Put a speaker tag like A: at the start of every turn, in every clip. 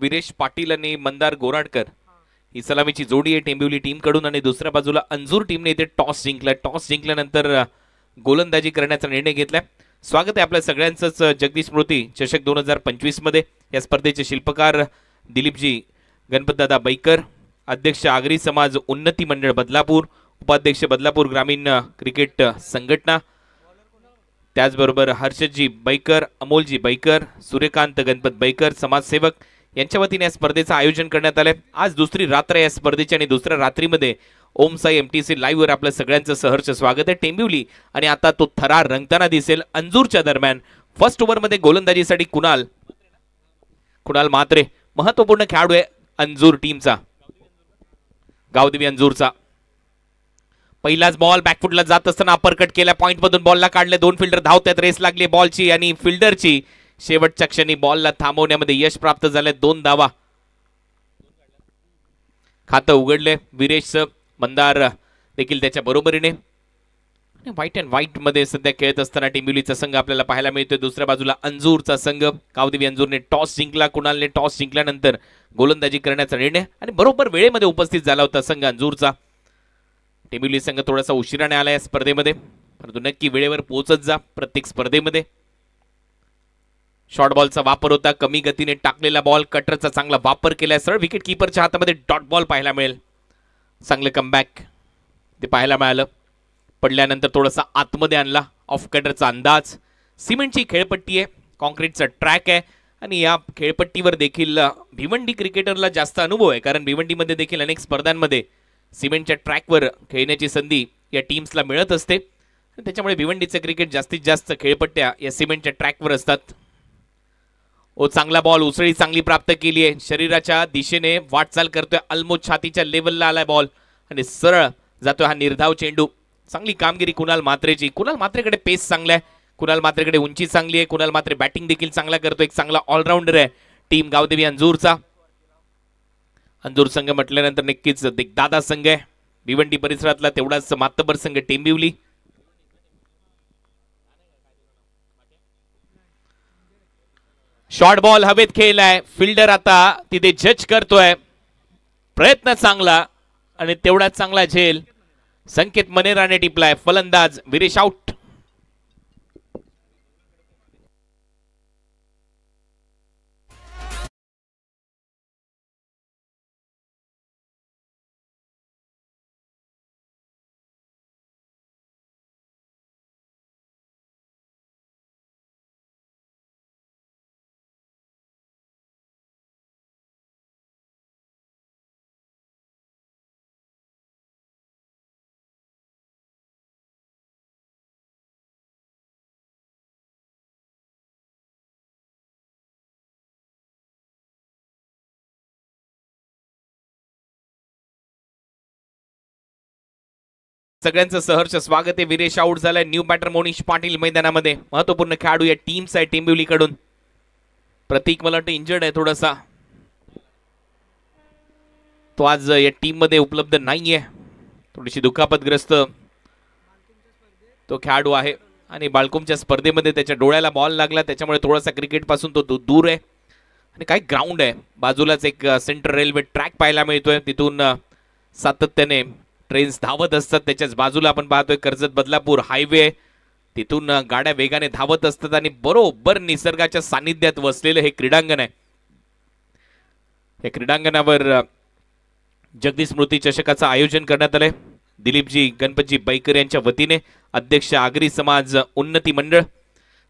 A: विरेश पाटील आणि मंदार गोराडकर ही सलामीची जोडी आहे टेंबिवली टीम कडून. आणि दुसऱ्या बाजूला अंजूर टीमने इथे टॉस जिंकलाय. टॉस जिंकल्यानंतर गोलंदाजी करण्याचा निर्णय घेतलाय. स्वागत आहे आपल्या सगळ्यांचंच जगदीश स्मृती चषक 2025 मध्ये. या स्पर्धेचे शिल्पकार दिलीपजी गणपतदादा बैकर, अध्यक्ष आगरी समाज उन्नती मंडळ बदलापूर, उपाध्यक्ष बदलापूर ग्रामीण क्रिकेट संघटना, त्याचबरोबर हर्षदजी Baker, Amolji Baker, Suryakant Ganpat Baker समाजसेवक यांच्या वतीने या स्पर्धेचं आयोजन करण्यात आलंय. आज दुसरी रात्र या स्पर्धेची आणि दुसऱ्या रात्रीमध्ये ओम साई एमटीसी लाईव्ह वर आपलं सगळ्यांचं सहर्ष स्वागत आहे. टेंबिवली आणि आता तो थरार रंगताना दिसेल अंजूरच्या दरम्यान. फर्स्ट ओव्हरमध्ये गोलंदाजीसाठी कुणाल म्हात्रे महत्वपूर्ण खेळाडू आहे अंजूर टीमचा, गावदेवी अंजूरचा. पहिलाच बॉल बॅकफुटला जात असताना अपरकट केला, पॉइंट मधून बॉलला काढले, दोन फिल्डर धावतात, रेस लागली बॉलची आणि फिल्डरची. शेवटच्या क्षणी बॉलला थांबवण्यामध्ये यश प्राप्त झाले. 2 धावा खातं उघडले विरेश मंदार देखील त्याच्या बरोबरीने. व्हाईट अँड व्हाईट मध्ये सध्या खेळत असताना टेंबिवलीचा संघ आपल्याला पाहायला मिळतोय. दुसऱ्या बाजूला अंजूरचा संघ, गावदेवी अंजूरने टॉस जिंकला. कुणालने टॉस जिंकल्यानंतर गोलंदाजी करण्याचा निर्णय आणि बरोबर वेळेमध्ये उपस्थित झाला होता संघ अंजूरचा. टेंबिवली संघ थोडासा उशिराने आला या स्पर्धेमध्ये, परंतु नक्की वेळेवर पोहोचत जा प्रत्येक स्पर्धेमध्ये. शॉर्ट बॉलचा वापर होता, कमी गतीने टाकलेला बॉल, कटरचा चांगला वापर केलाय. सरळ विकेट कीपरच्या हातामध्ये डॉट बॉल पाहायला मिळेल. चांगलं कमबॅक ते पाहायला मिळालं. पडल्यानंतर थोडासा आतमध्ये आणला ऑफ कटरचा अंदाज. सिमेंटची खेळपट्टी आहे, कॉन्क्रीटचा ट्रॅक आहे आणि या खेळपट्टीवर देखील भिवंडी क्रिकेटरला जास्त अनुभव आहे, कारण भिवंडीमध्ये देखील अनेक स्पर्धांमध्ये सिमेंटच्या ट्रॅकवर खेळण्याची संधी या टीम्सला मिळत असते. त्याच्यामुळे भिवंडीचे क्रिकेट जास्तीत जास्त खेळपट्ट्या या सिमेंटच्या ट्रॅकवर असतात. चांगला बॉल, उसळी चांगली प्राप्त केली आहे, शरीराच्या दिशेने वाटचाल करतोय, ऑलमोस्ट छातीच्या लेवलला आलाय बॉल आणि सरळ जातोय हा निर्धाव चेंडू. चांगली कामगिरी कुणाल म्हात्रेची. कुणाल म्हात्रेकडे पेस चांगला आहे, कुणाल म्हात्रेकडे उंची चांगली आहे, कुणाल म्हात्रे बॅटिंग देखील चांगला करतो. एक चांगला ऑलराऊंडर आहे टीम गावदेवी अंजूरचा. अंजूर संघ म्हटल्यानंतर नक्कीच दिग्दादा संघ आहे भिवंडी परिसरातला, तेवढाच मातबर संघ टेंबिवली. शॉर्ट बॉल हवेत खेळलाय, फिल्डर आता तिथे जज करतोय. प्रयत्न चांगला आणि तेवढाच चांगला झेल संकेत मनेराने टिपलाय. फलंदाज विरेश आउट. सगळ्यांचं सहर्ष स्वागत आहे. विरेश आउट झालाय. न्यू बॅटर मोनिश पाटील मैदानामध्ये. महत्वपूर्ण खेळाडू या टीमचा आहे टेंबिवली कडून. प्रतीक मला वाटतं इंजर्ड आहे थोडासा, तो आज या टीम मध्ये उपलब्ध नाहीये, थोडीशी दुखापतग्रस्त तो खेळाडू आहे आणि बाळकुमच्या स्पर्धेमध्ये त्याच्या डोळ्याला बॉल लागला, त्याच्यामुळे थोडासा क्रिकेट पासून तो दूर आहे. आणि काय ग्राउंड आहे बाजूलाच, एक सेंट्रल रेल्वे ट्रॅक पाहायला मिळतोय, तिथून सातत्याने ट्रेन्स धावत असतात. त्याच्याच बाजूला आपण पाहतोय कर्जत बदलापूर हायवे, तिथून गाड्या वेगाने धावत असतात आणि बरोबर निसर्गाच्या सानिध्यात वसलेलं हे क्रीडांगण आहे. या क्रीडांगणावर जगदीश स्मृती चषकाचं आयोजन करण्यात आलंय दिलीपजी गणपतजी बैकर यांच्या वतीने. अध्यक्ष आगरी समाज उन्नती मंडळ,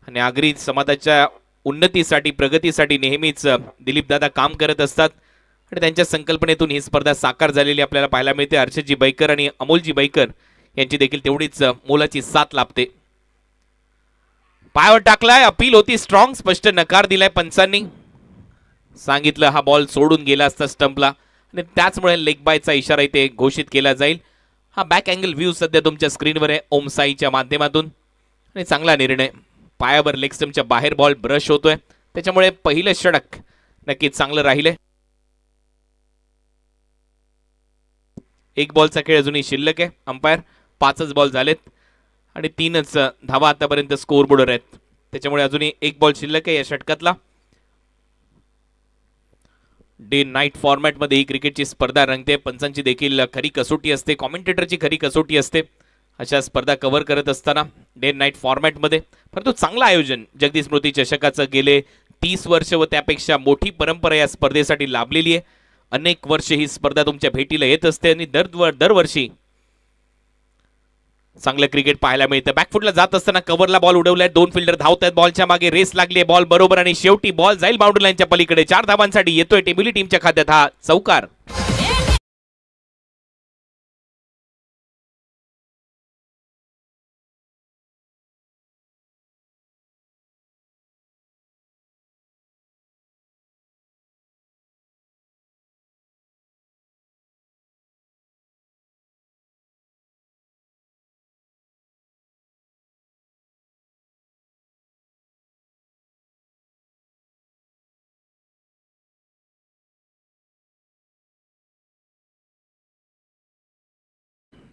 A: आणि आगरी समाजाच्या उन्नतीसाठी प्रगतीसाठी नेहमीच दिलीपदादा काम करत असतात आणि त्यांच्या संकल्पनेतून ही स्पर्धा साकार झालेली आपल्याला पाहायला मिळते. हर्षदजी बैकर आणि अमोलजी बैकर यांची देखील तेवढीच मोलाची साथ लाभते. पायावर टाकलाय, अपील होती स्ट्रॉंग, स्पष्ट नकार दिलाय पंचांनी. सांगितलं हा बॉल सोडून गेला असता स्टंपला आणि त्याचमुळे लेग बायचा इशारा इथे घोषित केला जाईल. हा बॅक अँगल व्ह्यू सध्या तुमच्या स्क्रीनवर आहे ओम साईच्या माध्यमातून. आणि चांगला निर्णय, पायावर लेग स्टंपच्या बाहेर बॉल ब्रश होतोय, त्याच्यामुळे पहिलं षटक नक्कीच चांगलं राहिले. एक बॉलचा खेळ अजूनही शिल्लक आहे. अंपायर 5च बॉल झालेत आणि 3च धावा आतापर्यंत स्कोर बोर्डवर आहेत, त्याच्यामुळे अजूनही एक बॉल शिल्लक आहे या षटकातला. डे नाईट फॉर्मॅटमध्ये ही क्रिकेटची स्पर्धा रंगते. पंचांची देखील खरी कसोटी असते, कॉमेंटेटरची खरी कसोटी असते अशा स्पर्धा कव्हर करत असताना डे नाईट फॉर्मॅटमध्ये. परंतु चांगलं आयोजन जगदीश स्मृती चषकाचं गेले 30 वर्ष व त्यापेक्षा मोठी परंपरा या स्पर्धेसाठी लाभलेली आहे. अनेक वर्ष ही स्पर्धा तुमच्या भेटीला येत असते आणि दरवर्षी चांगलं क्रिकेट पाहायला मिळतं. बॅकफुटला जात असताना कव्हरला बॉल उडवलाय, 2 फिल्डर धावत आहेत, बॉलच्या मागे रेस लागली, बॉल बरोबर आणि शेवटी बॉल जाईल बाउंड्री लाईनच्या पलीकडे. 4 धावांसाठी येतोय टेंबिवली टीमच्या खात्यात हा चौकार.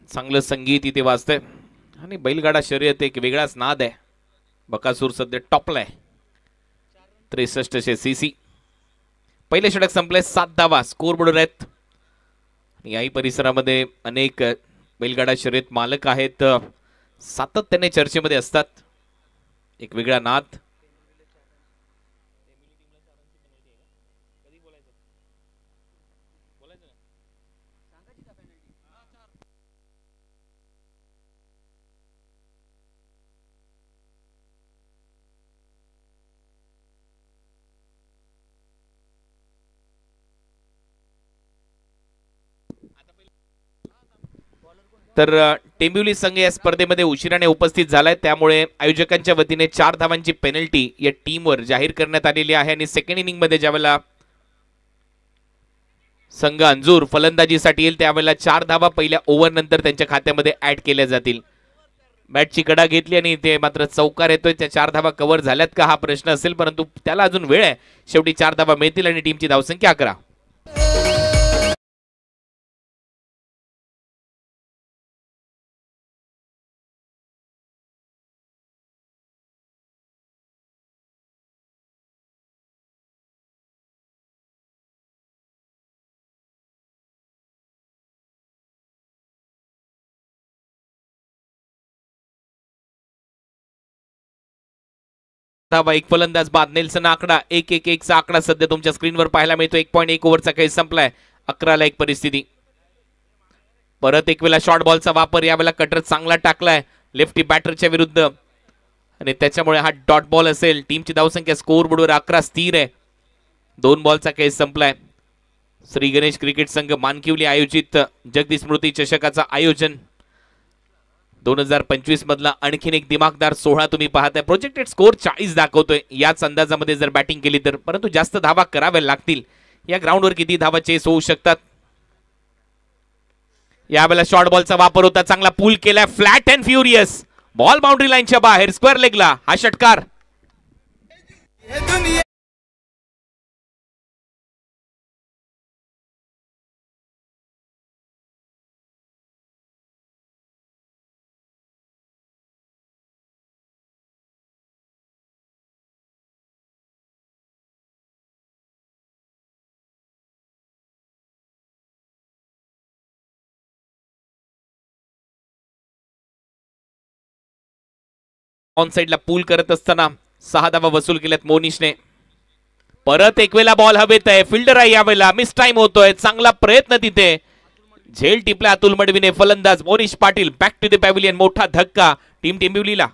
A: चांगलं संगीत इथे वाजतंय आणि बैलगाडा शर्यत एक वेगळाच नाद आहे. बकासूर सध्या टॉपला आहे, 63 सीसी. पहिले षटक संपले, 7 धावा स्कोर बोर्डवर आहेत. याही परिसरामध्ये अनेक बैलगाडा शर्यत मालक आहेत, सातत्याने चर्चेमध्ये असतात. एक वेगळा नाद. तर टेंबिवली संघ या स्पर्धेमध्ये उशिराने उपस्थित झालाय, त्यामुळे आयोजकांच्या वतीने 4 धावांची पेनल्टी या टीमवर जाहीर करण्यात आलेली आहे. आणि सेकंड इनिंग मध्ये ज्यावेळेला संघ अंजूर फलंदाजीसाठी येईल त्यावेळेला 4 धावा पहिल्या ओव्हर नंतर त्यांच्या खात्यामध्ये ऍड केल्या जातील. बॅटची कडा घेतली आणि ते मात्र चौकार येतोय. त्या 4 धावा कव्हर झाल्यात का हा प्रश्न असेल, परंतु त्याला अजून वेळ आहे. शेवटी 4 धावा मिळतील आणि टीमची धावसंख्या 11. धावा एक फलंदाज बाद. नेल्सन आकडा 1-1-1 चा आकडा सध्या तुमच्या स्क्रीनवर पाहायला मिळतो. 1.1 ओव्हरचा खेळ संपलाय. 11 ला 1 परिस्थिती. परत एक वेळा शॉर्ट बॉलचा वापर, यावेळेला कटर चांगला टाकलाय लेफ्टी बॅटरच्या विरुद्ध आणि त्याच्यामुळे हा डॉट बॉल असेल. टीमची धावसंख्या स्कोर बोर्डवर 11 स्थिर आहे. 2 बॉलचा खेळ संपलाय. श्री गणेश क्रिकेट संघ मानकिवली आयोजित जगदीश स्मृती चषकाचा आयोजन 2025 मधला आणखीन एक दिमागदार सोहळा तुम्ही पाहताय. प्रोजेक्टेड स्कोर 40 दाखवतोय याच अंदाजामध्ये जर बॅटिंग केली तर, परंतु जास्त धावा कराव्या लागतील. या ग्राउंडवर किती धावा चेस होऊ शकतात. यावेळेला शॉर्ट बॉलचा वापर होता, चांगला पूल केलाय, flat and furious ball boundary लाईनच्या बाहेर, स्क्वेअर लेगला हा षटकार. ऑन साइडला पूल करत असताना 6 धावा वसूल केल्यात मोनिशने. परत एक वेळा बॉल हवेत आहे, फिल्डर आहे, यावेळेला मिस टाइम होतोय. चांगला प्रयत्न तिथे, झेल टिपला अतुल मडवीने. फलंदाज Monish Patil back to the pavilion. मोठा धक्का टीम टेंबिवलीला.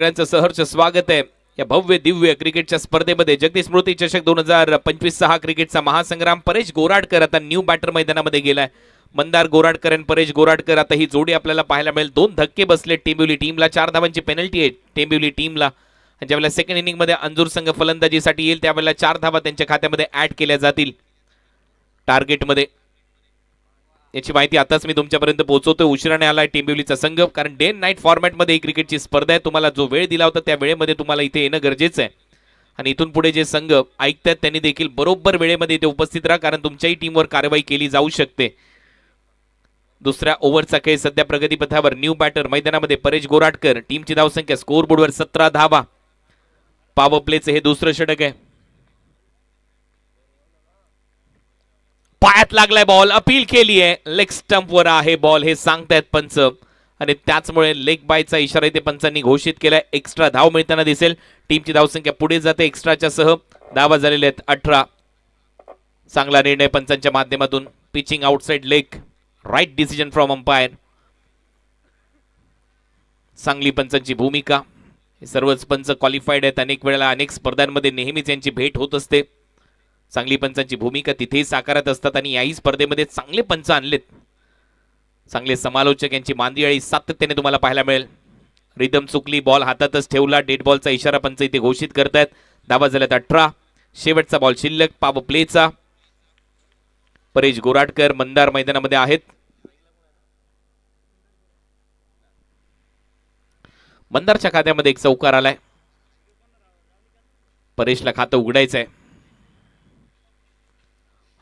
A: सगळ्यांचं सहर्ष स्वागत आहे या भव्य दिव्य क्रिकेटच्या स्पर्धेमध्ये. जगदीश स्मृती चषक 2025 चा हा क्रिकेटचा महासंग्राम. परेश गोराडकर आता न्यू बॅटर मैदानामध्ये गेलाय. मंदार गोराडकर आणि परेश गोराडकर आता ही जोडी आपल्याला पाहायला मिळेल. 2 धक्के बसले टेंबिवली टीमला. 4 धावांची पेनल्टी आहे टेंबिवली टीमला ज्यावेळेला सेकंड इनिंग मध्ये अंजूर संघ फलंदाजीसाठी येईल त्यावेळेला 4 धावा त्यांच्या खात्यामध्ये ऍड केल्या जातील टार्गेटमध्ये. याची माहिती आताच मी तुमच्यापर्यंत पोहोचवतोय. उशिराने आलाय टेंबिवलीचा संघ, कारण डे नाईट फॉर्मॅटमध्ये ही क्रिकेटची स्पर्धा आहे. तुम्हाला जो वेळ दिला होता त्या वेळेमध्ये तुम्हाला इथे येणं गरजेचं आहे. आणि इथून पुढे जे संघ ऐकतात त्यांनी देखील बरोबर वेळेमध्ये इथे उपस्थित राहा, कारण तुमच्याही टीमवर कारवाई केली जाऊ शकते. दुसऱ्या ओव्हरचा खेळ सध्या प्रगतीपथावर. न्यू बॅटर मैदानामध्ये परेश गोराटकर. टीमची धावसंख्या स्कोअरबोर्डवर 17 धावा. पॉवर प्लेचे हे दुसरं षटक आहे. पायात लागलाय बॉल, अपील केली आहे, लेग स्टंपवर आहे बॉल हे सांगतायत पंच, आणि त्याचमुळे लेग बायचा इशारा इथे पंचांनी घोषित केलाय. एक्स्ट्रा धाव मिळताना दिसेल. टीमची धावसंख्या पुढे जाते एक्स्ट्राच्या सह. धावा झालेल्या आहेत 18. चांगला निर्णय पंचांच्या माध्यमातून. Pitching outside leg, right decision from umpire. चांगली पंचांची भूमिका. सर्वच पंच क्वालिफाईड आहेत. अनेक वेळेला अनेक स्पर्धांमध्ये नेहमीच यांची भेट होत असते. चांगली पंचांची भूमिका तिथेही साकारत असतात आणि याही स्पर्धेमध्ये चांगले पंच आणलेत. चांगले समालोचक यांची मांदियाळी सातत्याने तुम्हाला पाहायला मिळेल. रिदम चुकली, बॉल हातातच ठेवला, डेड बॉलचा इशारा पंच इथे घोषित करतायत. धावा झाल्यात 18. शेवटचा बॉल शिल्लक पॉवर प्लेचा. परेश गोराटकर मंदार मैदानामध्ये आहेत. मंदारच्या खात्यामध्ये एक चौकार आलाय. परेशला खातं उघडायचंय.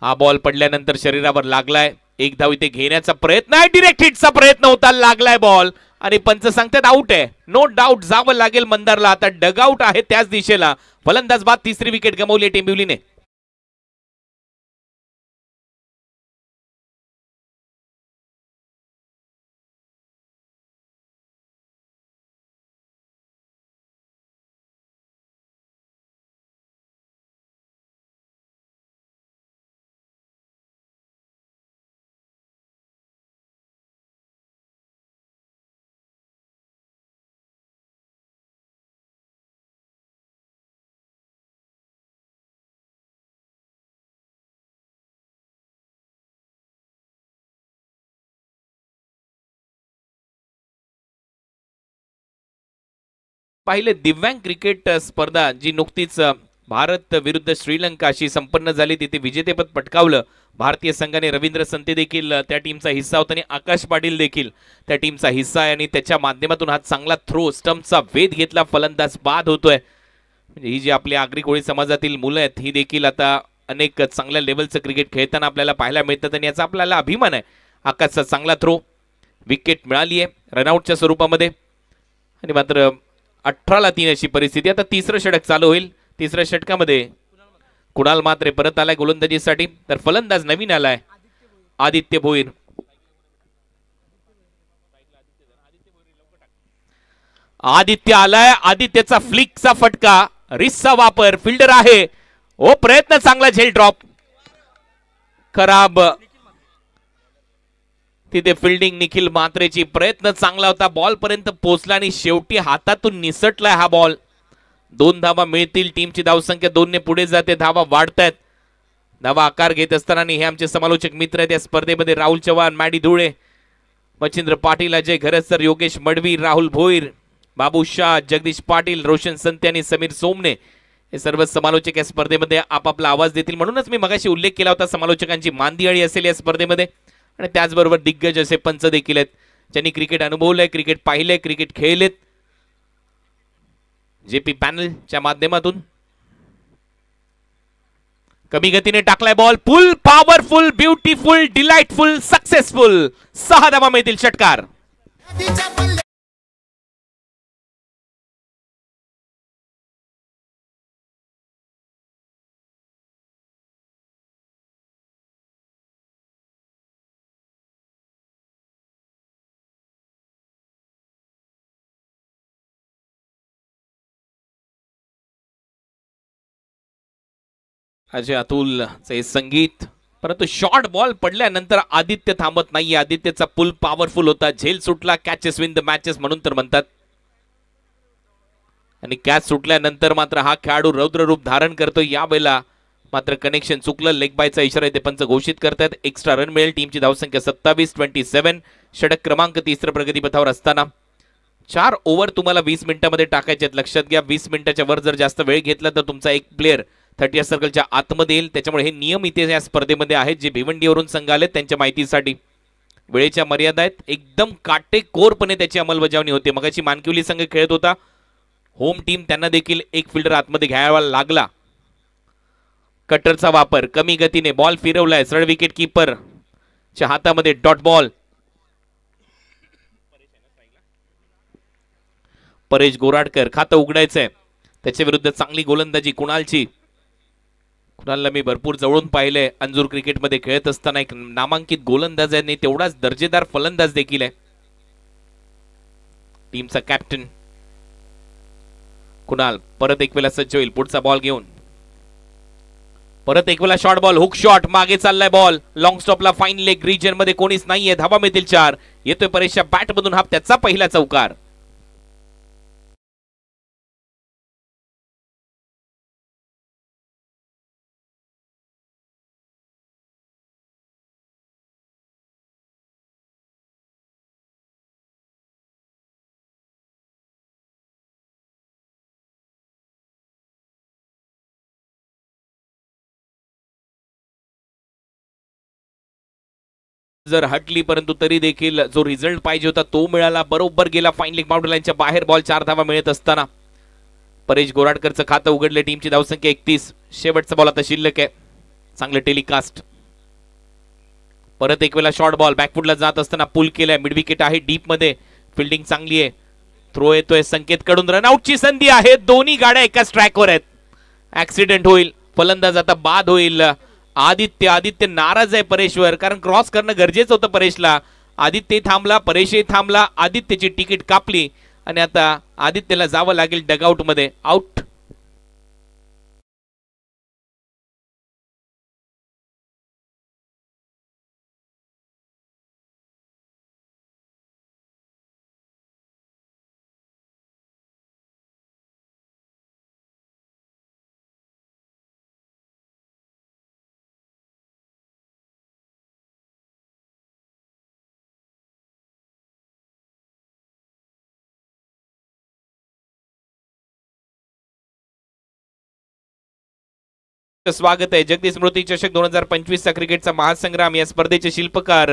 A: हा बॉल पडल्यानंतर शरीरावर लागलाय. एक धाव इथे घेण्याचा प्रयत्न आहे. डिरेक्ट हिटचा प्रयत्न होता, लागलाय बॉल आणि पंच सांगतात आउट आहे. नो डाऊट जावं लागेल मंदारला. आता डगआउट आहे त्याच दिशेला. फलंदाज बाद. तिसरी विकेट गमावली टेंबिवलीने. पाहिले दिव्यांग क्रिकेट स्पर्धा जी नुकतीच भारत विरुद्ध श्रीलंका अशी संपन्न झाली, तिथे विजेतेपद पटकावलं. भारतीय संघाने रवींद्र संते देखील त्या टीमचा हिस्सा होता आणि आकाश पाटील देखील त्या टीमचा हिस्सा आहे. आणि त्याच्या माध्यमातून हा चांगला थ्रो स्टंपचा वेध घेतला. फलंदाज बाद होतोय. म्हणजे ही जी आपल्या आगरी कोळी समाजातील मुलं आहेत ही देखील आता अनेक चांगल्या लेवलचं क्रिकेट खेळताना आपल्याला पाहायला मिळतात आणि याचा आपल्याला अभिमान आहे. आकाशचा चांगला थ्रो, विकेट मिळाली आहे रनआउटच्या स्वरूपामध्ये. आणि मात्र 18ला 3 अशी परिस्थिती. आता तिसरं षटक चालू होईल. तिसऱ्या षटकामध्ये कुणाल मात्रे परत आलाय गोलंदाजीसाठी. तर फलंदाज नवीन आलाय आदित्य भोईर. आदित्य आलाय. आदित्यचा फ्लिकचा फटका, रिसचा वापर, फिल्डर आहे. ओ प्रयत्न चांगला, झेल ड्रॉप खराब. तिथे फिल्डिंग निखिल मात्रेची. प्रयत्न चांगला होता, बॉल पर्यंत पोहोचला आणि शेवटी हातातून निसटलाय हा बॉल. 2 धावा मिळतील. टीमची धावसंख्या 2 ने पुढे जाते. धावा वाढतायत. धावा आकार घेत असताना हे आमचे समालोचक मित्र आहेत या स्पर्धेमध्ये. राहुल चव्हाण, मॅडी धुळे, मच्छिंद्र पाटील, अजय घरसर, योगेश मडवी, राहुल भोईर, बाबू शाह, जगदीश पाटील, रोशन संते आणि समीर सोमने हे सर्व समालोचक या स्पर्धेमध्ये आपापला आवाज देतील. म्हणूनच मी मगाशी उल्लेख केला होता समालोचकांची मांदियाळी असेल या स्पर्धेमध्ये. आणि त्याचबरोबर दिग्गज असे पंच देखील आहेत ज्यांनी क्रिकेट अनुभवलंय, क्रिकेट पाहिलंय, क्रिकेट खेळलेत. जेपी पॅनलच्या माध्यमातून कमी गतीने टाकलाय बॉल. फुल पॉवरफुल, ब्युटिफुल, डिलाइटफुल, सक्सेसफुल. 6 धावा मिळतील. षटकार. अजय अतुलचे संगीत. परंतु शॉर्ट बॉल पडल्यानंतर आदित्य थांबत नाहीये. आदित्यचा पुल पॉवरफुल होता. झेल सुटला. कॅचेस विन द मॅचेस म्हणून तर म्हणतात. आणि कॅच सुटल्यानंतर मात्र हा खेळाडू रौद्र रूप धारण करतो. यावेळेला मात्र कनेक्शन चुकलं. लेग बायचा इशारा इथे पंच घोषित करतात. एक्स्ट्रा रन मिळेल. टीमची धावसंख्या 27-27. षटक क्रमांक 3 प्रगतीपथावर असताना 4 ओव्हर तुम्हाला 20 मिनिटांमध्ये टाकायचे आहेत. लक्षात घ्या, 20 मिनिटाच्या वर जर जास्त वेळ घेतला तर तुमचा एक प्लेअर 30 सर्कलच्या आतमध्ये येईल. त्याच्यामुळे हे नियम इथे या स्पर्धेमध्ये आहेत जे भिवंडीवरून संघ आले त्यांच्या माहितीसाठी. वेळेच्या मर्यादा आहेत, एकदम काटेकोरपणे त्याची अंमलबजावणी होते. मगाची मानकिवली संघ खेळत होता, होम टीम, त्यांना देखील एक फिल्डर आतमध्ये घ्यावा लागला. कटरचा वापर, कमी गतीने बॉल फिरवलाय, सरळ विकेट कीपर च्या हातामध्ये डॉट बॉल. परेश गोराडकर खातं उघडायचंय, त्याच्या विरुद्ध चांगली गोलंदाजी कुणालची. कुणालला मी भरपूर जवळून पाहिलंय अंजूर क्रिकेटमध्ये खेळत असताना. एक नामांकित गोलंदाज आहे, तेवढाच दर्जेदार फलंदाज देखील आहे. टीमचा कॅप्टन कुणाल परत एक वेळा सज्ज होईल पुढचा बॉल घेऊन. परत एक वेळा शॉर्ट बॉल, हुक शॉट, मागे चाललाय बॉल, लॉंग स्टॉपला, फाईन लेग रिजन मध्ये कोणीच नाहीये, धावा मिळतील 4. येतोय परेशच्या बॅट मधून हा त्याचा पहिला चौकार. जर हटली परंतु तरी देखील जो रिझल्ट पाहिजे होता तो मिळाला. बरोबर गेला फाईन लेग बाउंड्री लाईनच्या बाहेर बॉल. 4 धावा मिळत असताना परेश गोराडकरचं खातं उघडले. टीमची धावसंख्या 31. शेवटचा बॉल आता शिल्लक आहे. चांगलं टेलिकास्ट. परत एक वेळा शॉर्ट बॉल बॅकफुटला जात असताना पुल केलाय. मिड विकेट आहे, डीप मध्ये फिल्डिंग चांगली आहे. थ्रो येतोय संकेत कडून, रनआउटची संधी आहे. दोन्ही गाड्या एकाच ट्रॅकवर आहेत. ऍक्सिडेंट होईल, फलंदाज आता बाद होईल. आदित्य नाराज आहे परेशवर, कारण क्रॉस करणं गरजेचं होतं परेशला. आदित्य थांबला, परेशही थांबला. आदित्यची तिकीट कापली आणि आता आदित्यला जावं लागेल डगआउट मध्ये. आउट. स्वागत आहे. जगदीश स्मृती चषक 2025 चा क्रिकेटचा महासंग्राम. या स्पर्धेचे शिल्पकार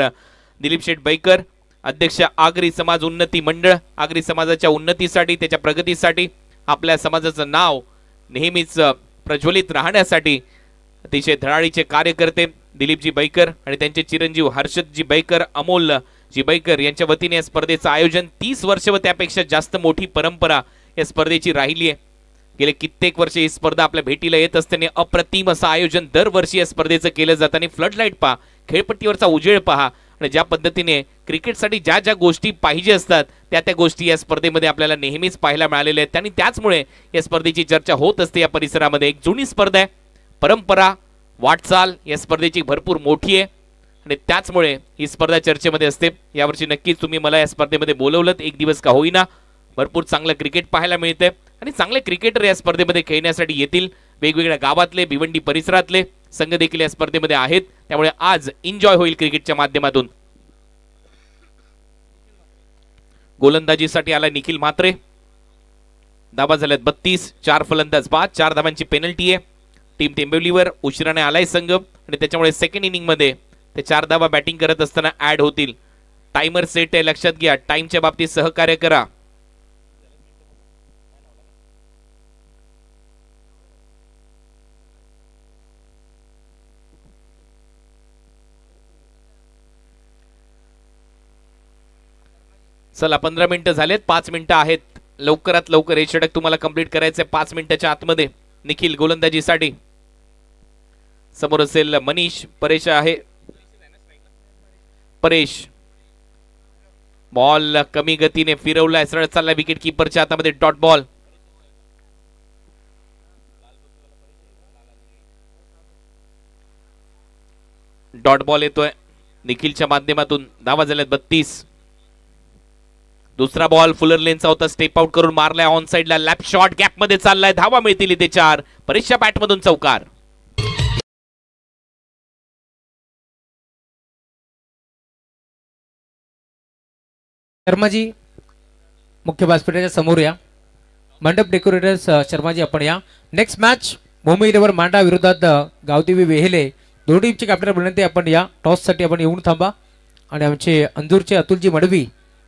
A: दिलीप शेठ बैकर, अध्यक्ष आगरी समाज उन्नती मंडळ. आगरी समाजाच्या उन्नतीसाठी, त्याच्या प्रगतीसाठी, आपल्या समाजाचं नाव नेहमीच प्रज्वलित राहण्यासाठी अतिशय धडाडीचे कार्यकर्ते दिलीपजी बैकर आणि त्यांचे चिरंजीव हर्षदजी बैकर, अमोलजी बैकर यांच्या वतीने या स्पर्धेचं आयोजन 30 वर्ष व त्यापेक्षा जास्त मोठी परंपरा या स्पर्धेची राहिली आहे. गेले कित्येक वर्ष ही स्पर्धा आपल्या भेटीला येत असताना अप्रतिम असं आयोजन दरवर्षी या स्पर्धेचं केलं जातं. आणि फ्लडलाईट पहा, खेळपट्टीवरचा उजेड पहा आणि ज्या पद्धतीने क्रिकेटसाठी ज्या ज्या गोष्टी पाहिजे असतात त्या गोष्टी या स्पर्धेमध्ये आपल्याला नेहमीच पाहायला मिळालेल्या आहेत. आणि त्याचमुळे या स्पर्धेची चर्चा होत असते या परिसरामध्ये. एक जुनी स्पर्धा आहे, परंपरा, वाटचाल या स्पर्धेची भरपूर मोठी आहे आणि त्याचमुळे ही स्पर्धा चर्चेमध्ये असते. यावर्षी नक्कीच तुम्ही मला या स्पर्धेमध्ये बोलवलं, एक दिवस का होईना. भरपूर चांगलं क्रिकेट पाहायला मिळते आणि चांगले क्रिकेटर या स्पर्धेमध्ये खेळण्यासाठी येतील. वेगवेगळ्या गावातले, भिवंडी परिसरातले संघ देखील या स्पर्धेमध्ये आहेत. त्यामुळे आज एन्जॉय होईल क्रिकेटच्या माध्यमातून. गोलंदाजीसाठी आला निखिल म्हात्रे. धावा झाल्यात 32. 4 फलंदाज बाद, 4 धावांची पेनल्टी आहे. टीम टेंबिवलीवर उशिराने आलाय संघ आणि त्याच्यामुळे सेकंड इनिंग मध्ये ते 4 धावा बॅटिंग करत असताना ऍड होतील. टाइमर सेट आहे, लक्षात घ्या. टाइमच्या बाबतीत सहकार्य करा. चला 15 मिनिटं झालेत, 5 मिनिटं आहेत. लवकरात लवकर हे षटक तुम्हाला कंप्लीट करायचंय 5 मिनिटाच्या आतमध्ये. निखिल गोलंदाजीसाठी समोर असेल मनीष. परेश आहे, परेश बॉल कमी गतीने फिरवलाय, सरळ चालला विकेट कीपरच्या हातामध्ये. Dot ball. डॉट बॉल येतोय निखिलच्या माध्यमातून. धावा झाल्यात 32. दुसरा बॉल फुलर लेनचा होता, स्टेप आउट करून मारलाय ऑन साइडला. लॅप शॉट गॅप मध्ये चाललाय, धावा मिळतील इथे 4. परेशच्या बॅट मधून चौकार.
B: शर्माजी मुख्य व्यासपीठाच्या समोर या. मंडप डेकोरेटर्स शर्माजी आपण या. नेक्स्ट मॅच मुंबई इलेव्हन मांडा विरोधात गावदेवी वेहेले. दोन्ही टीमचे कॅप्टन विनंती आपण या टॉससाठी आपण येऊन थांबा. आणि आमचे अंजूरचे अतुलजी मडवी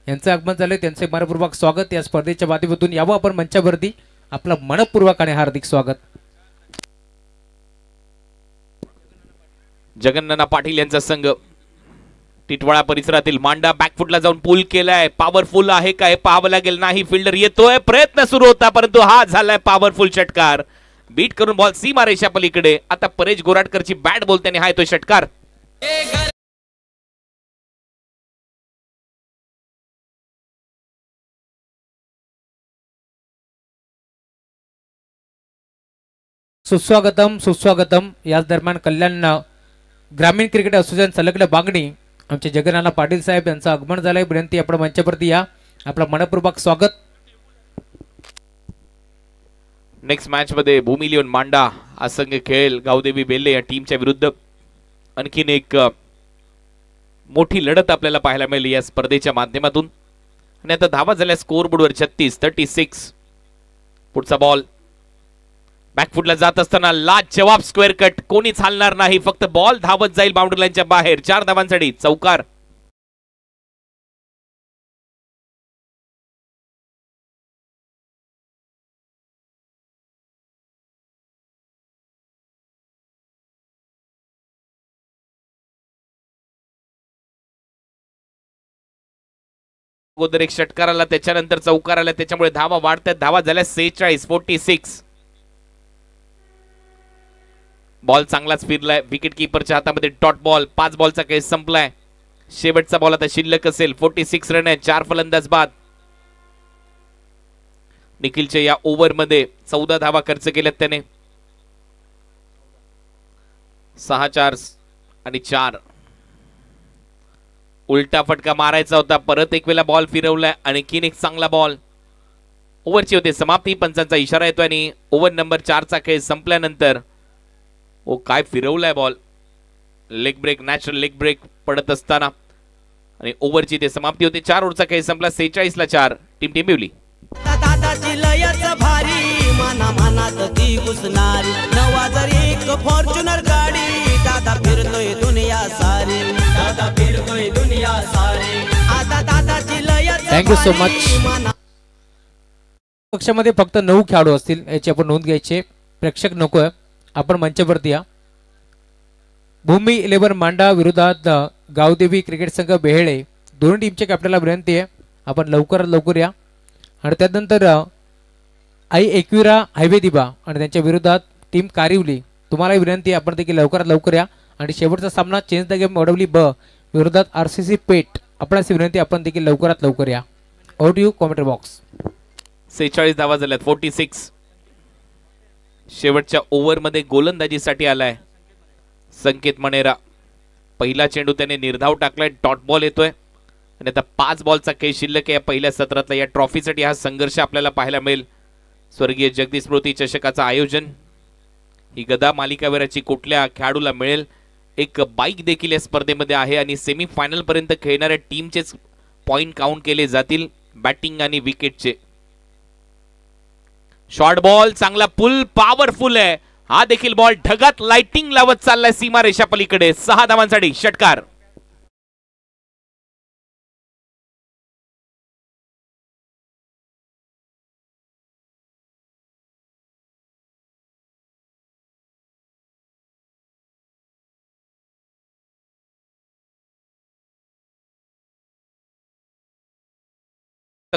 B: यांचं आगमन झाले, त्यांचे मनपूर्वक स्वागत. या स्पर्धेच्या माध्यमातून यावं आपण मंचावरती. आपलं मनपूर्वक आणि हार्दिक स्वागत.
A: जगन्नाथ पाटील यांचा संघ टिटवाळा परिसरातील मांडा बॅकफुटला जाऊन पूल केलाय. पॉवरफुल आहे काय पाहावं लागेल. नाही, फिल्डर येतोय, प्रयत्न सुरू होता परंतु हा झालाय पॉवरफुल षटकार. बीट करून बॉल सीमा रेषा पलीकडे. आता परेश गोराटकरची बॅट बोलताना हा येतोय षटकार.
B: सुस्वागतम सुस्वागतम. याच दरम्यान कल्याण ग्रामीण क्रिकेट असोसिएशन संलग्न बांगणी आमचे जगन्नाथ पाटील साहेब यांचं आगमन झालंय. विनंती आपण मंचावरती या. आपलं मनपूर्वक स्वागत.
A: नेक्स्ट मॅच मध्ये भूमी लिओन मांडा हा संघ खेळेल गावदेवी बेल्ले या टीमच्या विरुद्ध. आणखीन एक मोठी लढत आपल्याला पाहायला मिळेल या स्पर्धेच्या माध्यमातून. आणि आता धावा झाल्या स्कोर बोर्डवर 36-36. पुढचा बॉल बॅकफुटला जात असताना लाज जवाब स्क्वेअर कट. कोणीच हलणार नाही, फक्त बॉल धावत जाईल बाउंड्री लाईनच्या बाहेर. 4 धावांसाठी चौकार. अगोदर एक षटकार आला, त्याच्यानंतर चौकार आला, त्याच्यामुळे धावा वाढतात. धावा झाल्या 46-46. बॉल चांगलाच फिरलाय. विकेट कीपरच्या हातामध्ये डॉट बॉल. 5 बॉलचा खेळ संपलाय. शेवटचा बॉल आता शिल्लक असेल. 46 रन आहे. 4 फलंदाज बाद. निखिलच्या या ओव्हर मध्ये 14 धावा खर्च केल्यात त्याने. 6 4 आणि 4. उलटा फटका मारायचा होता. परत एक वेळा बॉल फिरवलाय. आणखीन एक चांगला बॉल. ओव्हरची होते समाप्ती. पंचांचा इशारा येतो आणि ओव्हर नंबर 4 चा खेळ संपल्यानंतर काय फिरवलाय ball. Leg break, natural leg break पडत असताना आणि ओव्हरची ते समाप्ती होते. 4 ओव्हरचा खेळ संपला. 46-4. टीम टेंबिवली.
C: दादाची लयच भारी मना मनात ती घुसणारी. 9001 फॉर्च्युनर गाडी. दादा फिरतोय दुनिया सारी. दादा फिरतोय दुनिया सारी. आता दादाची लयच.
B: Thank you so much. पक्षामध्ये फक्त 9 खेळाडू असतील याची आपण नोंद घ्यायची. प्रेक्षक नकोय. आपण मंचावरती या. भूमी इलेव्हन मांडा विरोधात गावदेवी क्रिकेट संघ बेहेळे. दोन्ही टीमच्या कॅप्टनला विनंती आहे आपण लवकरात लवकर या. आणि त्यानंतर आई एकविरा हायवे दिबा आणि त्यांच्या विरोधात टीम कारिवली. तुम्हाला विनंती आहे आपण देखील लवकरात लवकर या. आणि शेवटचा सामना चेंज द गेम वडवली ब विरोधात RCC पेट. आपल्यास विनंती आपण देखील लवकरात लवकर या. Out you commentary box.
A: 46 धावा झाल्यात. 46. शेवटच्या ओव्हर मध्ये गोलंदाजीसाठी आलाय संकेत मणेरा. पहिला चेंडू त्याने निर्धाव टाकलाय. डॉट बॉल येतोय आणि आता 5 बॉलचा खेळ शिल्लक आहे या पहिल्या सत्रातला. या ट्रॉफीसाठी हा संघर्ष आपल्याला पाहायला मिळेल. स्वर्गीय जगदीश स्मृती चषकाचं आयोजन. ही गदा मालिकावीराची कुठल्या खेळाडूला मिळेल. एक बाईक देखील या स्पर्धेमध्ये आहे आणि सेमीफायनल पर्यंत खेळणाऱ्या टीमचेच पॉइंट काउंट केले जातील बॅटिंग आणि विकेटचे. शॉर्ट बॉल चांगला पुल पॉवरफुल आहे. हा देखील बॉल ढगात लाइटिंग लावत चाललाय सीमा रेषा पलीकडे. 6 धावांसाठी षटकार.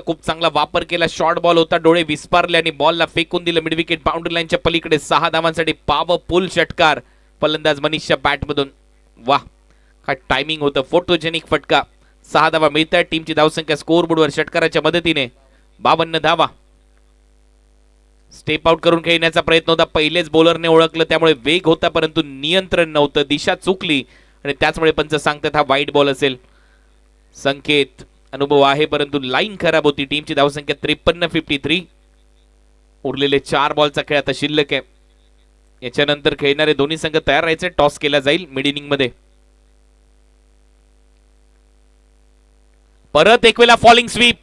A: खूप चांगला वापर केला. शॉर्ट बॉल होता. डोळे विस्पारले आणि बॉलला फेकून दिलं मिड विकेट बाउंड्री लाईनच्या पलीकडे. 6 धावांसाठी पॉवरफुल षटकार फलंदाज मनीषच्या बॅट मधून. वाह, काय टायमिंग होतं. फोटोजेनिक फटका. 6 धावा मिळतात. टीमची धावसंख्या स्कोर बोर्डवर षटकाराच्या मदतीने 52 धावा. स्टेप आउट करून खेळण्याचा प्रयत्न होता. पहिलेच बॉलरने ओळखलं त्यामुळे वेग होता परंतु नियंत्रण नव्हतं. दिशा चुकली आणि त्याचमुळे पंच सांगतात हा वाईट बॉल असेल. संकेत अनुभव आहे परंतु लाईन खराब होती. टीमची धावसंख्या 53-53. उरलेले 4 बॉलचा खेळ आता शिल्लक आहे. याच्यानंतर खेळणारे दोन्ही संघ तयार राहायचे. टॉस केला जाईल मिड इनिंग मध्ये. परत एक वेळा फॉलिंग स्वीप.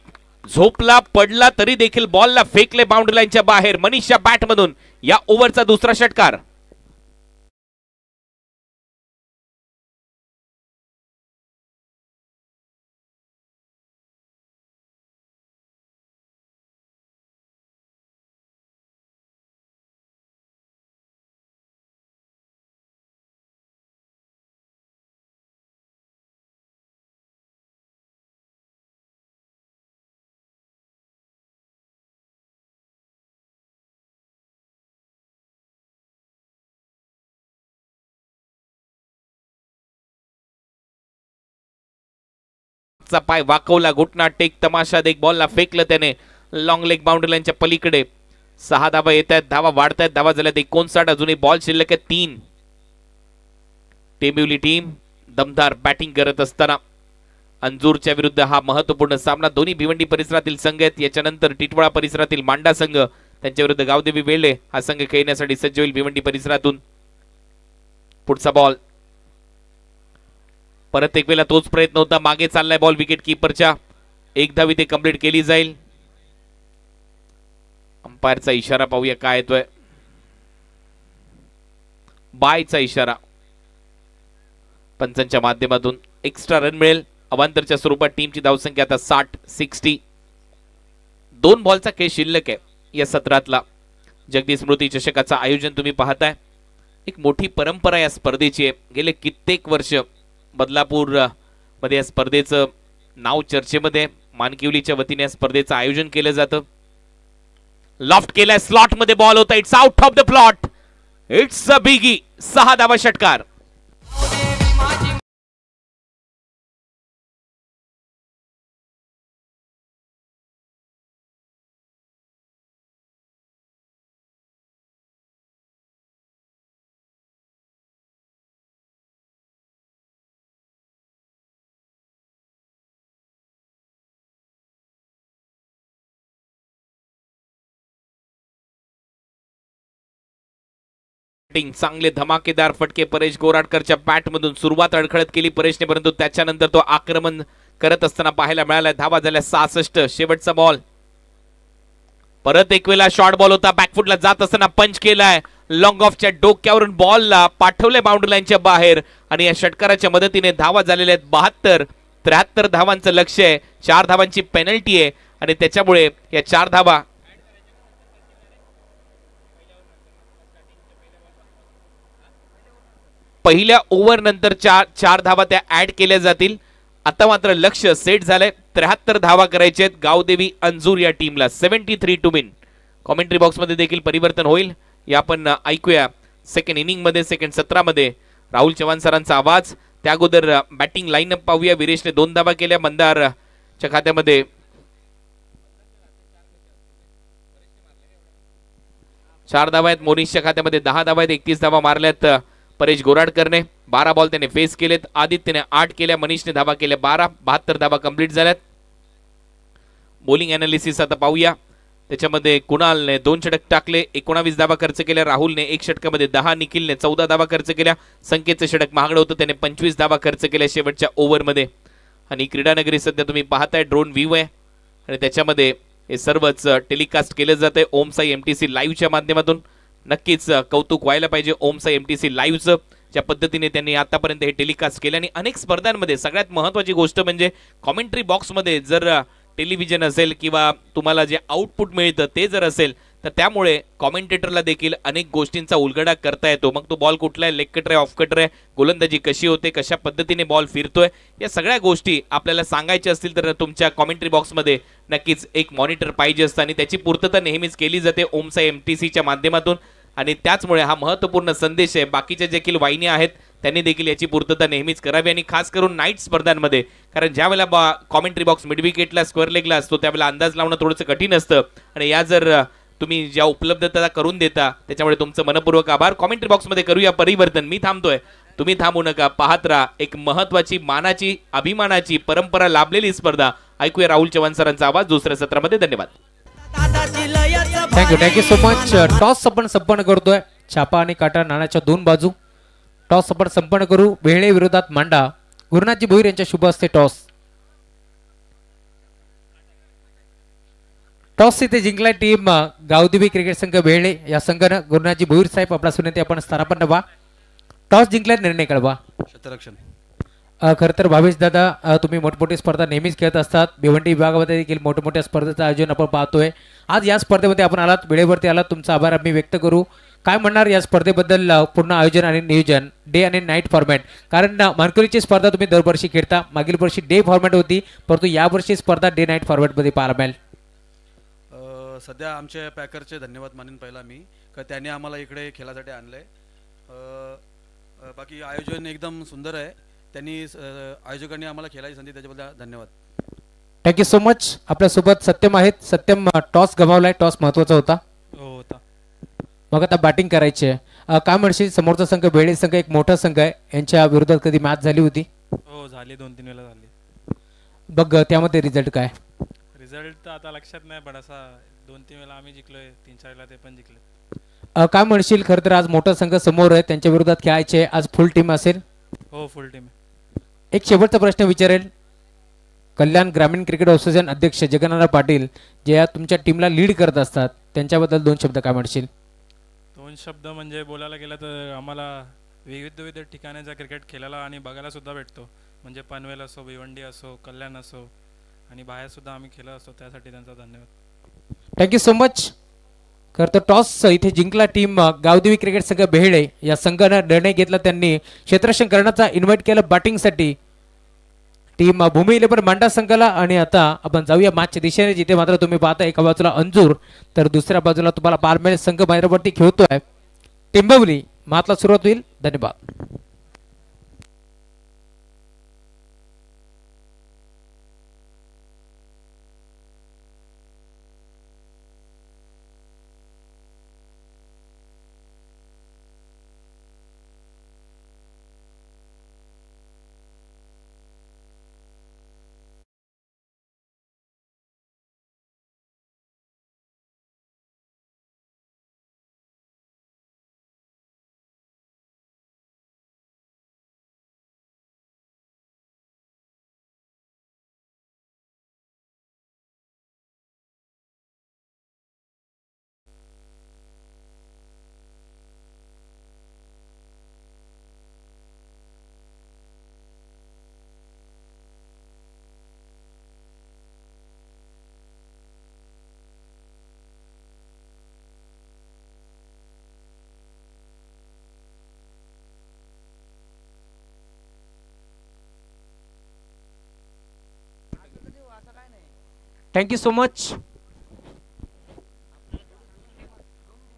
A: झोपला पडला तरी देखील बॉलला फेकले बाउंड्री लाईनच्या बाहेर. मनीषच्या बॅट मधून या ओव्हरचा दुसरा षटकार. पाय वाकवला, घुटना टेक तमाशा देख बॉलला फेकलं त्याने लॉंग लेग बाउंड्री लाईनच्या पलीकडे. 6 धावा येत आहेत, धावा वाढत आहेत, धावा झाल्यात 59. अजूनही बॉल शिल्लक आहे 3. टेंबिवली टीम दमदार बॅटिंग करत असताना अंजूरच्या विरुद्ध हा महत्वपूर्ण सामना. दोन्ही भिवंडी परिसरातील संघ आहेत. याच्यानंतर टिटवाळा परिसरातील मांडा संघ त्यांच्या विरुद्ध गावदेवी वेळे हा संघ खेळण्यासाठी सज्ज होईल भिवंडी परिसरातून. पुढचा बॉल परत एक वेळा तोच प्रयत्न होता, मागे चाललाय बॉल विकेट कीपरच्या. 1 धाव इथे कंप्लीट केली जाईल. अंपायरचा इशारा पाहूया काय येतोय. बायचा इशारा पंचांच्या माध्यमातून. एक्स्ट्रा रन मिळेल अवांतरच्या स्वरूपात. टीमची धावसंख्या आता 60-60. 2 बॉलचा खेळ शिल्लक आहे या सत्रातला. जगदीश स्मृती चषकाचं आयोजन तुम्ही पाहताय. एक मोठी परंपरा या स्पर्धेची आहे. गेले कित्येक वर्ष बदलापूर मध्ये या स्पर्धेचं नाव चर्चेमध्ये. मानकिवलीच्या वतीने या स्पर्धेचं आयोजन केलं जातं. लॉफ्ट केलाय, स्लॉट मध्ये बॉल होता. It's out of the plot. It's a biggie. 6 धावा षटकार. चांगले धमाकेदार फटके परेश गोराडकरच्या बॅट मधून सुरुवात अडखळत केली परेशने, परंतु त्याच्यानंतर तो आक्रमण करत असताना पाहायला मिळाला. धावा झाल्या 66. शेवटचा बॉल. परत एक वेळा शॉर्ट बॉल होता, बॅकफुटला जात असताना पंच केलाय. लॉंग ऑफच्या डोक्यावरून बॉलला पाठवले बाउंड्री लाईनच्या बाहेर आणि या षटकाराच्या मदतीने धावा झालेल्या आहेत 72. 73 धावांचं लक्ष्य आहे. 4 धावांची पेनल्टी आहे आणि त्याच्यामुळे या 4 धावा पहिल्या ओव्हर नंतर 4 धावा त्या ऍड केल्या जातील. आता मात्र लक्ष सेट झालंय. 73 धावा करायचे आहेत गावदेवी अंजूर या टीमला. 73 टू विन. कॉमेंट्री बॉक्स मध्ये देखील परिवर्तन होईल. या आपण ऐकूया सेकंड इनिंग मध्ये, सेकंड सत्रामध्ये राहुल चव्हाण सरांचा आवाज. त्या अगोदर बॅटिंग लाईनअप पाहूया. विरेशने 2 धावा केल्या. मंदारच्या खात्यामध्ये 4 धावा आहेत. मोनिशच्या खात्यामध्ये 10 धावा आहेत. 31 धावा मारल्यात परेश गोराडकरने. 12 बॉल त्याने फेस केलेत. आदित्यने 8 केल्या. मनीषने धावा केल्या 12. 72 धावा कंप्लीट झाल्यात. बॉलिंग अनालिसिस आता पाहूया. त्याच्यामध्ये कुणालने 2 षटक टाकले, 19 धावा खर्च केल्या. राहुलने 1 षटकामध्ये 10, निखिलने 14 धावा खर्च केल्या. संकेतचं षटक महागडं होतं, त्याने 25 धावा खर्च केल्या शेवटच्या ओव्हरमध्ये. आणि क्रीडानगरी सध्या तुम्ही पाहताय ड्रोन व्ह्यू आहे आणि त्याच्यामध्ये हे सर्वच टेलिकास्ट केलं जातंय ओमसाई एमटीसी लाईव्हच्या माध्यमातून. नक्कीच कौतुक व्हायला पाहिजे ओमसाई एमटीसी लाईव्हचं. ज्या पद्धतीने त्यांनी आतापर्यंत हे टेलिकास्ट केलं आणि अनेक स्पर्धांमध्ये सगळ्यात महत्त्वाची गोष्ट म्हणजे कॉमेंट्री बॉक्समध्ये जर टेलिव्हिजन असेल किंवा तुम्हाला जे आउटपुट मिळतं ते जर असेल तर त्यामुळे कॉमेंटेटरला देखील अनेक गोष्टींचा उलगडा करता येतो. मग तो बॉल कुठला आहे, लेग कटर आहे, ऑफ कटर आहे, गोलंदाजी कशी होते, कशा पद्धतीने बॉल फिरतोय, या सगळ्या गोष्टी आपल्याला सांगायच्या असतील तर तुमच्या कॉमेंट्री बॉक्समध्ये नक्कीच एक मॉनिटर पाहिजे असतं आणि त्याची पूर्तता नेहमीच केली जाते ओमसाई एमटीसीच्या माध्यमातून. आणि त्याचमुळे हा महत्त्वपूर्ण संदेश आहे. बाकीच्या देखील वाहिन्या आहेत त्यांनी देखील याची पूर्तता नेहमीच करावी आणि खास करून नाईट स्पर्धांमध्ये, कारण ज्या वेळेला कॉमेंट्री बॉक्स मिड विकेटला स्क्वेअर लेगला असतो त्यावेळेला अंदाज लावणं थोडंसं कठीण असतं आणि या जर तुम्ही ज्या उपलब्धता करून देता त्याच्यामुळे तुमचं मनपूर्वक आभार. कॉमेंट्री बॉक्समध्ये करूया परिवर्तन. मी थांबतोय, तुम्ही थांबू नका, पाहत राहा. एक महत्त्वाची मानाची अभिमानाची परंपरा लाभलेली स्पर्धा. ऐकूया राहुल चव्हाण सरांचा आवाज दुसऱ्या सत्रामध्ये. धन्यवाद.
B: Thank you so much. टॉस आपण संपन्न करतोय. छापा आणि काटा नाण्याच्या 2 बाजू. टॉस आपण संपन्न करू. वेळे विरोधात मांडा. गुरुनाथजी भोईर यांच्या शुभ हस्ते टॉस. टॉस इथे जिंकला टीम गावदेवी क्रिकेट संघ बेहळे. या संघानं गुरुनाथजी भोईर साहेब आपला सुनेते आपण स्थानापन्न व्हा. टॉस जिंकला निर्णय कळवा.
D: क्षेत्ररक्षण.
B: खरं तर भावेश दादा तुम्ही मोठमोठी स्पर्धा नेहमीच खेळत असतात. भिवंडी विभागामध्ये देखील मोठमोठ्या स्पर्धेचं आयोजन आपण पाहतोय. आज या स्पर्धेमध्ये आपण आलात, वेळेवरती आलात, तुमचा आभार आम्ही व्यक्त करू. काय म्हणणार या स्पर्धेबद्दल, पूर्ण आयोजन आणि नियोजन, डे आणि नाईट फॉर्मॅट? कारण मानकरीची स्पर्धा तुम्ही दरवर्षी खेळता. मागील वर्षी डे फॉर्मॅट होती, परंतु यावर्षी स्पर्धा डे नाईट फॉर्मॅटमध्ये पाहायला मिळेल.
D: सध्या आमच्या पॅकरचे धन्यवाद मानेन पहिला मी, का त्यांनी आम्हाला इकडे खेळासाठी आणलंय. बाकी आयोजन एकदम सुंदर आहे. त्यांनी आयोजकांनी आम्हाला खेळायची संधी, त्याच्याबद्दल धन्यवाद.
B: Thank you so much. आपल्यासोबत सत्यम आहेत. सत्यम, टॉस गमावलाय, टॉस महत्वाचा होता.
E: हो होता.
B: मग आता बॅटिंग करायची आहे. काय म्हणशील, समोरचा संघ बेळे संघ एक मोठा संघ आहे, यांच्या विरोधात कधी मॅच झाली होती?
E: हो झाली, 2-3 वेळा झाली.
B: बघ त्यामध्ये रिझल्ट काय?
E: रिझल्ट तर आता लक्षात नाही, पण असा 2-3 वेळा आम्ही जिंकलोय, 3-4 वेळा ते पण जिंकले.
B: काय म्हणशील, खरं तर आज मोठा संघ समोर आहे, त्यांच्या विरोधात खेळायचे, आज फुल टीम असेल?
E: हो फुल टीम.
B: एक शेवटचा प्रश्न विचारेल. कल्याण ग्रामीण क्रिकेट असोसिएशन अध्यक्ष जगन्नाथ पाटील जे या तुमच्या टीमला लीड करत असतात, त्यांच्याबद्दल 2 शब्द काय म्हणशील?
E: 2 शब्द म्हणजे बोलायला गेलं तर आम्हाला विविध ठिकाणाचा क्रिकेट खेळायला आणि बघायला सुद्धा भेटतो. म्हणजे पनवेल असो, भिवंडी असो, कल्याण असो आणि बाहेर सुद्धा आम्ही खेळत असतो, त्यासाठी त्यांचा धन्यवाद.
B: Thank you so much. खरं तर टॉस इथे जिंकला टीम गावदेवी क्रिकेट संघ बेहळे. या संघानं निर्णय घेतला, त्यांनी क्षेत्ररक्षण करण्याचा इन्व्हाइट केलं बॅटिंगसाठी टीम भूमी 11 मांडा संघाला. आणि आता आपण जाऊया मॅचच्या दिशेने, जिथे मात्र तुम्ही पाहता एका बाजूला अंजूर तर दुसऱ्या बाजूला तुम्हाला पारमेल संघ मैदानावरती खेळतोय. टिंबवली मॅचला सुरुवात होईल. धन्यवाद. Thank you so much.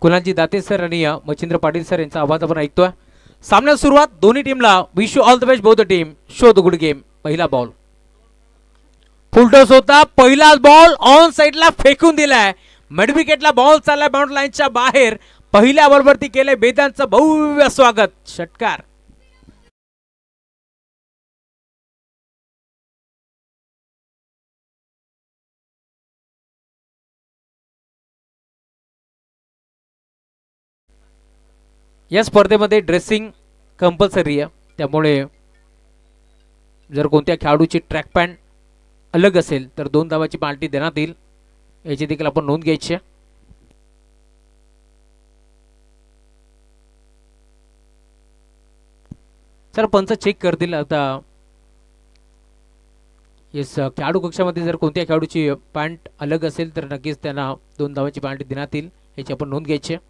B: Kunalji Date sir आणि मच्छिंद्र पाटील सर यांचा आवाज आपण ऐकतोय. सामन्यात सुरुवात. दोन्ही टीमला wish you all the best both the team. Show the good game. पहिला बॉल फुलटॉस होता. पहिला बॉल ऑन साइडला फेकून दिलाय. मिड विकेटला बॉल चाललाय बाउंड्री लाईनच्या बाहेर. पहिल्या बॉलवरती केलंय बेदांचं भव्य स्वागत. षटकार. या स्पर्धेमध्ये ड्रेसिंग कंपल्सरी आहे, त्यामुळे जर कोणत्या खेळाडूची ट्रॅक पॅन्ट अलग असेल तर 2 धावाची पार्टी देण्यात येईल, याची देखील आपण नोंद घ्यायची आहे. सर पंच चेक करतील आता. येस, खेळाडू कक्षामध्ये जर कोणत्या खेळाडूची पॅन्ट अलग असेल तर नक्कीच त्यांना 2 धावाची पार्टी देण्यात येईल, याची आपण नोंद घ्यायची आहे.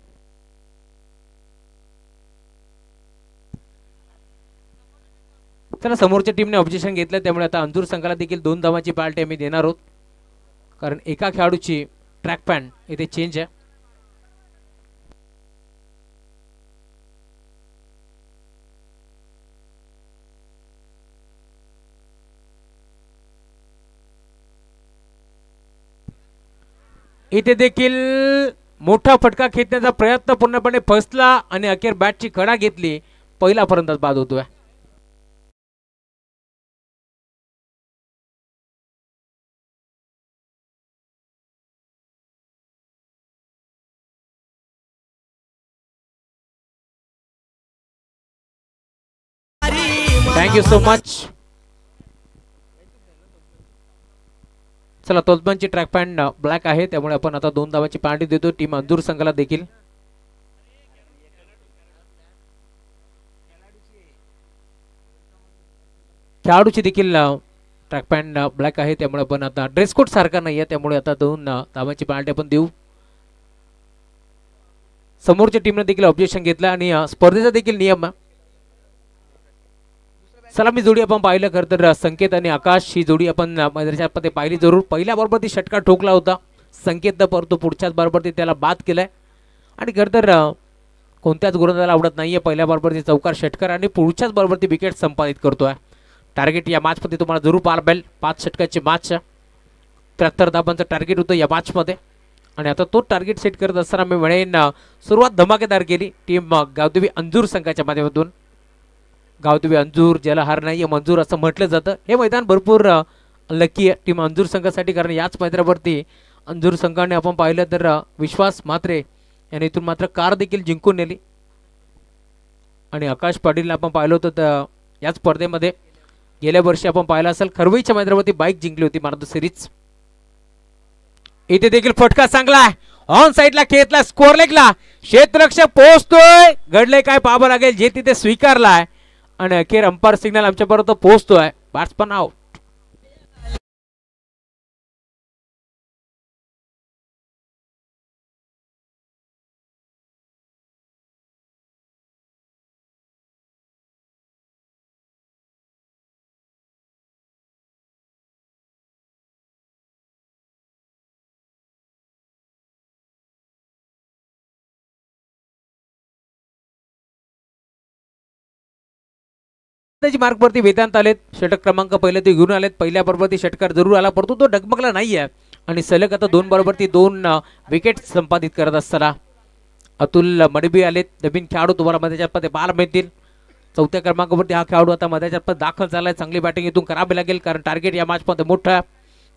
B: चला, समोरच्या टीमने ऑब्जेक्शन घेतलं, त्यामुळे आता अंजूर संघाला देखील 2 धावाची पार्टी आम्ही देणार आहोत, कारण एका खेळाडूची ट्रॅक पॅन्ट इथे चेंज आहे. इथे देखील मोठा फटका खेचण्याचा प्रयत्न पूर्णपणे फसला आणि अखेर बॅटची कडा घेतली. पहिला फलंदाज बाद होतोय. Thank you so much. चला तोलबांची ट्रॅक पॅन्ट ब्लॅक आहे त्यामुळे आपण आता 2 धावाची पार्टी देतो टीम अंजूर संघाला देखील. खेळाडूची देखील ट्रॅक पॅन्ट ब्लॅक आहे त्यामुळे आपण आता ड्रेस कोड सारखा नाही आहे त्यामुळे आता 2 धावाची पार्टी आपण देऊ. समोरच्या टीमने देखील ऑब्जेक्शन घेतलं आणि स्पर्धेचा देखील नियम. सलामी जोडी आपण पाहिलं खरं तर संकेत आणि आकाश ही जोडी आपण मैदानामध्ये पाहिली जरूर. पहिल्या बरोबर ती षटकार ठोकला होता संकेतनं परंतु पुढच्याच बरोबर ती त्याला बाद केलाय आणि खरं तर कोणत्याच गोलंदाजाला आवडत नाहीये पहिल्या बरोबर ती चौकार षटकार आणि पुढच्याच बरोबर ती विकेट संपादित करतोय. टार्गेट या मॅचमध्ये तुम्हाला जरूर पाहायला मिळेल. 5 षटकाची मॅच 73 धावांचं टार्गेट होतं या मॅचमध्ये आणि आता तो टार्गेट सेट करत असताना मी म्हणेन सुरुवात धमाकेदार केली टीम गावदेवी अंजूर संघाच्या माध्यमातून. गावदेवी अंजूर ज्याला हार नाही मंजूर असं म्हटलं जातं. हे मैदान भरपूर लकी आहे टीम अंजूर संघासाठी कारण याच मैदानावरती अंजूर संघाने आपण पाहिलं तर विश्वास म्हात्रे यांनी इथून मात्र कार देखील जिंकून नेली आणि आकाश पाटीलला आपण पाहिलं होतं तर याच स्पर्धेमध्ये गेल्या वर्षी आपण पाहिलं असेल खरवईच्या मैदानावरती बाईक जिंकली होती मारुती सिरीज. इथे देखील फटका चांगला आहे ऑन साइडला खेळतला स्कोअर लेगला क्षेत्ररक्षक पोहोचतोय घडले काय पाहावं लागेल जे तिथे स्वीकारलाय आणि अखेर अंपायर सिग्नल आमच्यापर्यंत पोहोचतोय. Batsman out. मार्कवरती वेदांत आलेत षटक क्रमांक पहिले ते घेऊन आलेत. पहिल्या बरोबर षटकार जरूर आला परंतु तो डगमगला नाहीये आणि सलग आता 2 बरोबर 2 विकेट संपादित करत असताना अतुल मडबी आलेत. नवीन खेळाडू तुम्हाला मध्याच्या पाहायला मिळतील. 4थ्या क्रमांकावरती हा खेळाडू आता मध्याच्या दाखल झालाय. चांगली बॅटिंग इथून करावी लागेल कारण टार्गेट या मॅचमध्ये मोठा आहे.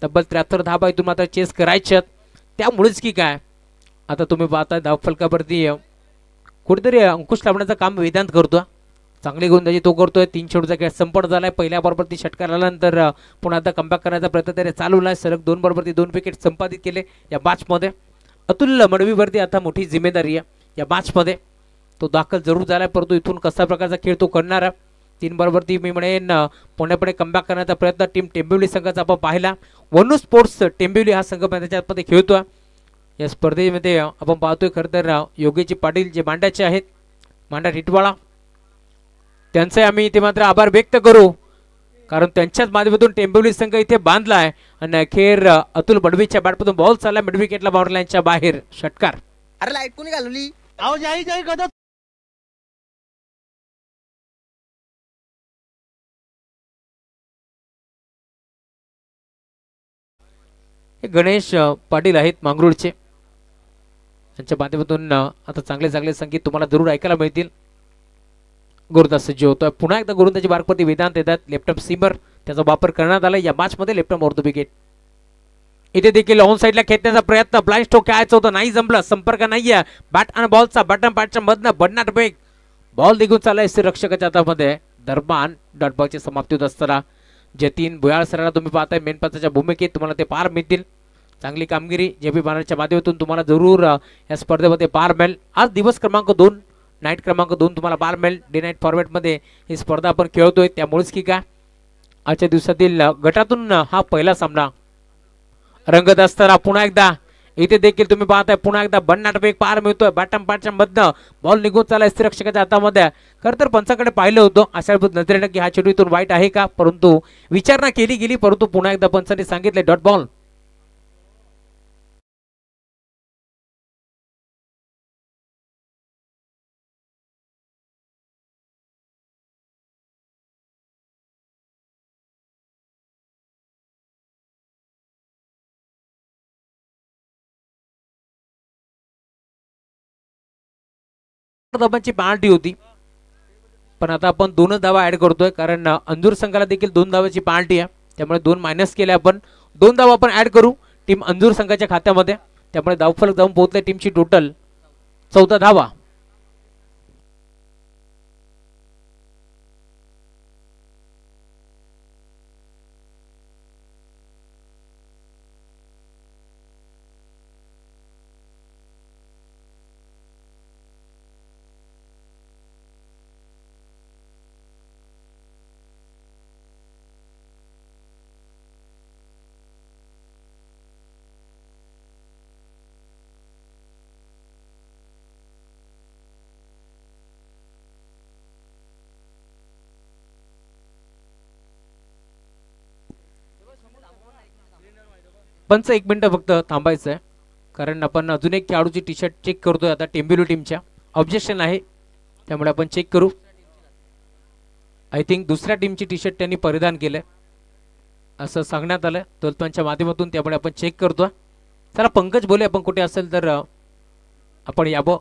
B: तब्बल 73 धावा इथून मात्र चेस करायच्यात. त्यामुळेच की काय आता तुम्ही पाहताय धावफलकावरती कुठेतरी अंकुश लावण्याचं काम वेदांत करतो. चांगली गोलंदाजी तो करतोय. 3 चेंडूचा खेळ संपट झालाय. पहिल्या बरोबर षटकार आल्यानंतर पुन्हा आता कमबॅक करण्याचा प्रयत्न त्याने चालवलाय. सलग 2 बरोबर 2 विकेट संपादित केले या मॅचमध्ये. अतुल मडवीवरती आता मोठी जिम्मेदारी आहे या मॅचमध्ये. तो दाखल जरूर झालाय परंतु इथून कसा प्रकारचा खेळ तो करणार आहे. 3 बरोबर मी म्हणेन पुण्यापुढे कमबॅक करण्याचा प्रयत्न टीम टेंबिवली संघाचा आपण पाहिला. वनू स्पोर्ट्स टेंबिवली हा संघ त्याच्यामध्ये खेळतोय. या स्पर्धेमध्ये आपण पाहतोय खरं तर योगेजी पाटील जे मांड्याचे आहेत मांडा टिटवाळा त्यांचे आम्ही इथे मात्र आभार व्यक्त करू कारण त्यांच्याच माध्यमातून टेंबिवली संघ इथे बांधलाय आणि अखेर अतुल मडवीच्या बॅटमधून बॉल चालला मिड विकेटला बाउंड्री लाईनच्या बाहेर षटकार.
C: अरे लाईट कोणी घालवली
B: हे गणेश पाटील आहेत मांगरूळचे. त्यांच्या माध्यमातून आता चांगले चांगले संगीत तुम्हाला जरूर ऐकायला मिळतील. गोलंदाज सज्ज होतोय. पुन्हा एकदा गोलंदाजी मार्कवरती वेदांत येतात. लेफ्ट आर्म सीमर त्याचा वापर करण्यात आला या मॅचमध्ये. लेफ्ट आर्म ऑर्थ विकेट. इथे देखील ऑन साइडला खेळण्याचा प्रयत्न ब्लाइंड स्ट्रोक खेळायचं होतं नाही जमलं. संपर्क नाहीये बॅट आणि बॉलचा बटन पॅटच्या मधनं बडनाट वेग बॉल निघून चाललाय रक्षकाच्या हातामध्ये. दरम्यान डॉट बॉलची समाप्ती होत असताना जतीन भुयाळ सराला तुम्ही पाहताय मेन पंचाच्या भूमिकेत तुम्हाला ते पार मिळतील. चांगली कामगिरी जेपी बानरच्या माध्यमातून तुम्हाला जरूर या स्पर्धेमध्ये पार मिळेल. आज दिवस क्रमांक 2 नाईट क्रमांक 2 तुम्हाला पार मिळेल. डे नाईट फॉर्मॅटमध्ये ही स्पर्धा आपण खेळतोय त्यामुळेच की काय आजच्या दिवसातील गटातून हा पहिला सामना रंगत असताना पुन्हा एकदा इथे देखील तुम्ही पाहताय पुन्हा एकदा बन्नाट वेग पार मिळतोय. बॅटम पाटच्या मधनं बॉल निघून चालला रक्षकाच्या हातामध्ये. खरं तर पंचाकडे पाहिलं होतं आशाभूत नजरेनं की हा चेंडू इथून वाईट आहे का परंतु विचारणा केली गेली परंतु पुन्हा एकदा पंचाने सांगितले डॉट बॉल. धावांची पार्टी होती पण आता आपण 2च धावा ऍड करतोय कारण अंजूर संघाला देखील 2 धावाची पार्टी आहे त्यामुळे 2 मायनस केले आपण. 2 धावा आपण ऍड करू टीम अंजूर संघाच्या खात्यामध्ये त्यामुळे धावफलक जाऊन पोहोचले टीमची टोटल 14 धावा. पंच 1 मिनिट फक्त थांबायचं आहे, कारण आपण अजून एक खेळाडूची टी शर्ट चेक करतोय आता टेंबिवली टीमच्या. ऑब्जेक्शन आहे त्यामुळे आपण चेक करू. आय थिंक दुसऱ्या टीमची टी शर्ट त्यांनी परिधान केलंय असं सांगण्यात आलं तोलपांच्या माध्यमातून, त्यामुळे आपण चेक करतोय. चला पंकज बोले, आपण कुठे असेल तर आपण यावं.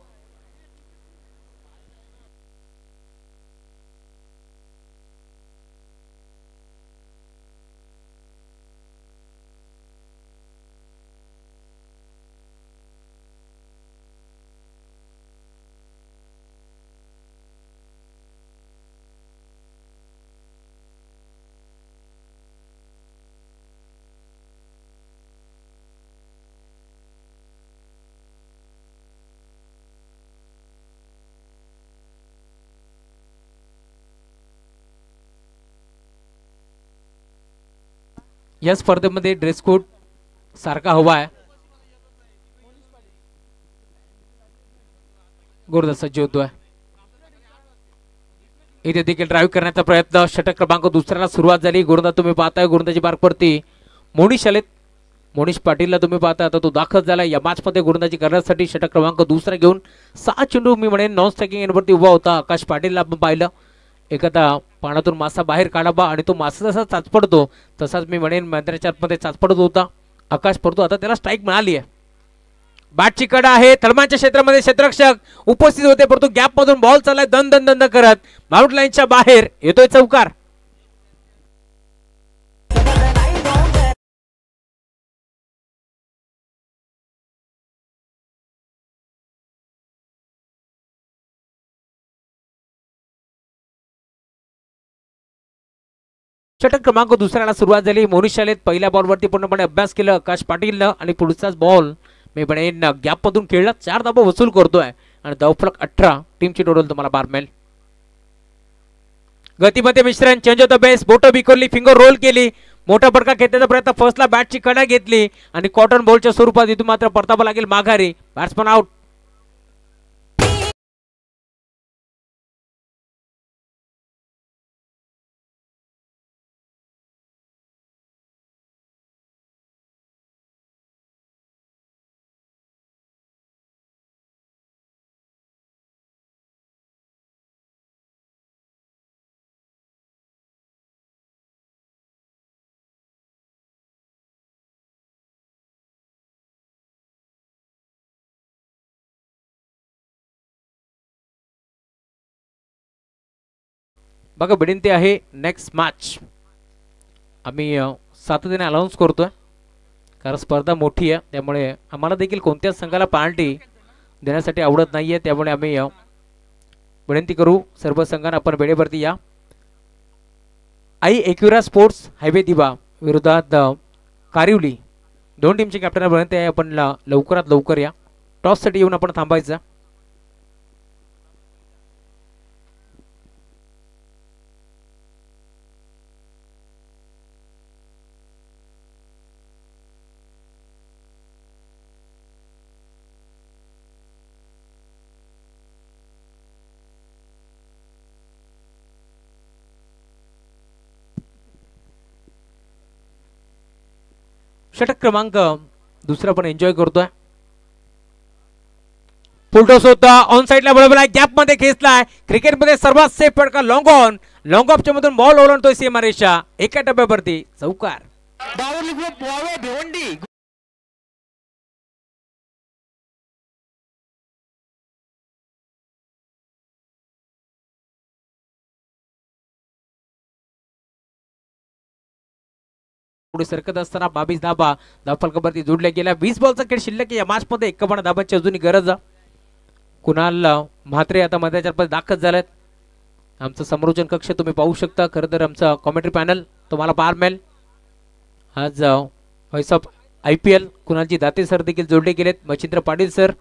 B: या स्पर्धेमध्ये ड्रेस कोड सारखा हवा आहे. गोरदा सज्ज होतोय. इथे देखील ड्राईव्ह करण्याचा प्रयत्न. षटक क्रमांक दुसऱ्याला सुरुवात झाली. गोरदा तुम्ही पाहताय गोरदाची मार्क पडती मोनिश आलेत. मोनिश पाटीलला तुम्ही पाहता आता तो दाखल झाला या मॅच मध्ये गोलंदाजी करण्यासाठी. षटक क्रमांक दुसरा घेऊन 6 चेंडू मी म्हणेन नॉन स्ट्रायकिंग एंडवरती उभा होता. आकाश पाटीलला आपण पाहिलं एखादा पाण्यातून मासा बाहेर काढावा आणि तो मासा जसा चाचपडतो तसाच मी म्हणेन मैदानाच्या आतमध्ये चाचपडत होता आकाश पडतो. आता त्याला स्ट्राईक मिळाली आहे. बॅटची कडा आहे. तळमांच्या क्षेत्रामध्ये क्षेत्ररक्षक उपस्थित होते परंतु गॅप मधून बॉल चाललाय दन दन दन करत बाउंड लाईनच्या बाहेर येतोय चौकार. षटक क्रमांक दुसऱ्याला सुरुवात झाली. मोनिश शालेत पहिल्या बॉलवरती पूर्णपणे अभ्यास केला आकाश पाटीलनं आणि पुढचाच बॉल मी म्हणेन गॅप मधून खेळला. 4 धावा वसूल करतोय आणि धावफलक 18. टीमची टोटल तुम्हाला 12 मिळेल. गतीमध्ये मिश्रण चेंज ऑफ द बेस. बोट बिकोरली फिंगर रोल केली. मोठा फटका घेतल्याचा प्रयत्न. फर्स्टला बॅटची कडा घेतली आणि कॉटन बॉलच्या स्वरूपात इथून मात्र परतावा लागेल माघारी. Batsman out. बघा विनंती आहे नेक्स्ट मॅच आम्ही सातत्याने अनाउन्स करतोय कारण स्पर्धा मोठी आहे त्यामुळे आम्हाला देखील कोणत्याच संघाला पार्टी देण्यासाठी आवडत नाहीये. त्यामुळे आम्ही विनंती करू सर्व संघांना आपण वेळेवरती या. आई एक्युरा स्पोर्ट्स हायवे दिवा विरोधात कारिवली दोन टीमचे कॅप्टन विनंती आहे आपण लवकरात लवकर या. टॉससाठी येऊन आपण थांबायचं. षटक क्रमांक दुसरा पण एन्जॉय करतोय. फुलटॉस होता ऑन साइडला बरोबर गॅप मध्ये खेचलाय. क्रिकेट मध्ये सर्वात सेफ फटका लॉंग ऑन. लॉंग ऑफच्या मधून बॉल ओलांडतोय सीमा रेषा. एका टप्प्यावरती चौकार. पुढे सरकत असताना 22 धाबा धावफलकावरती जोडल्या गेल्या. 20 बॉलचा खेळ शिल्लक या मॅच मध्ये 51 धाबांची अजूनही गरज. कुणाल म्हात्रे आता मैदानाच्या दाखल झालेत. आमचं समालोचन कक्ष तुम्ही पाहू शकता. खरं तर आमचा कॉमेंट्री पॅनल तुम्हाला पाहायला मिळेल. आज voice of IPL Kunalji Date sir देखील जोडले गेलेत. मच्छिंद्र पाटील सर.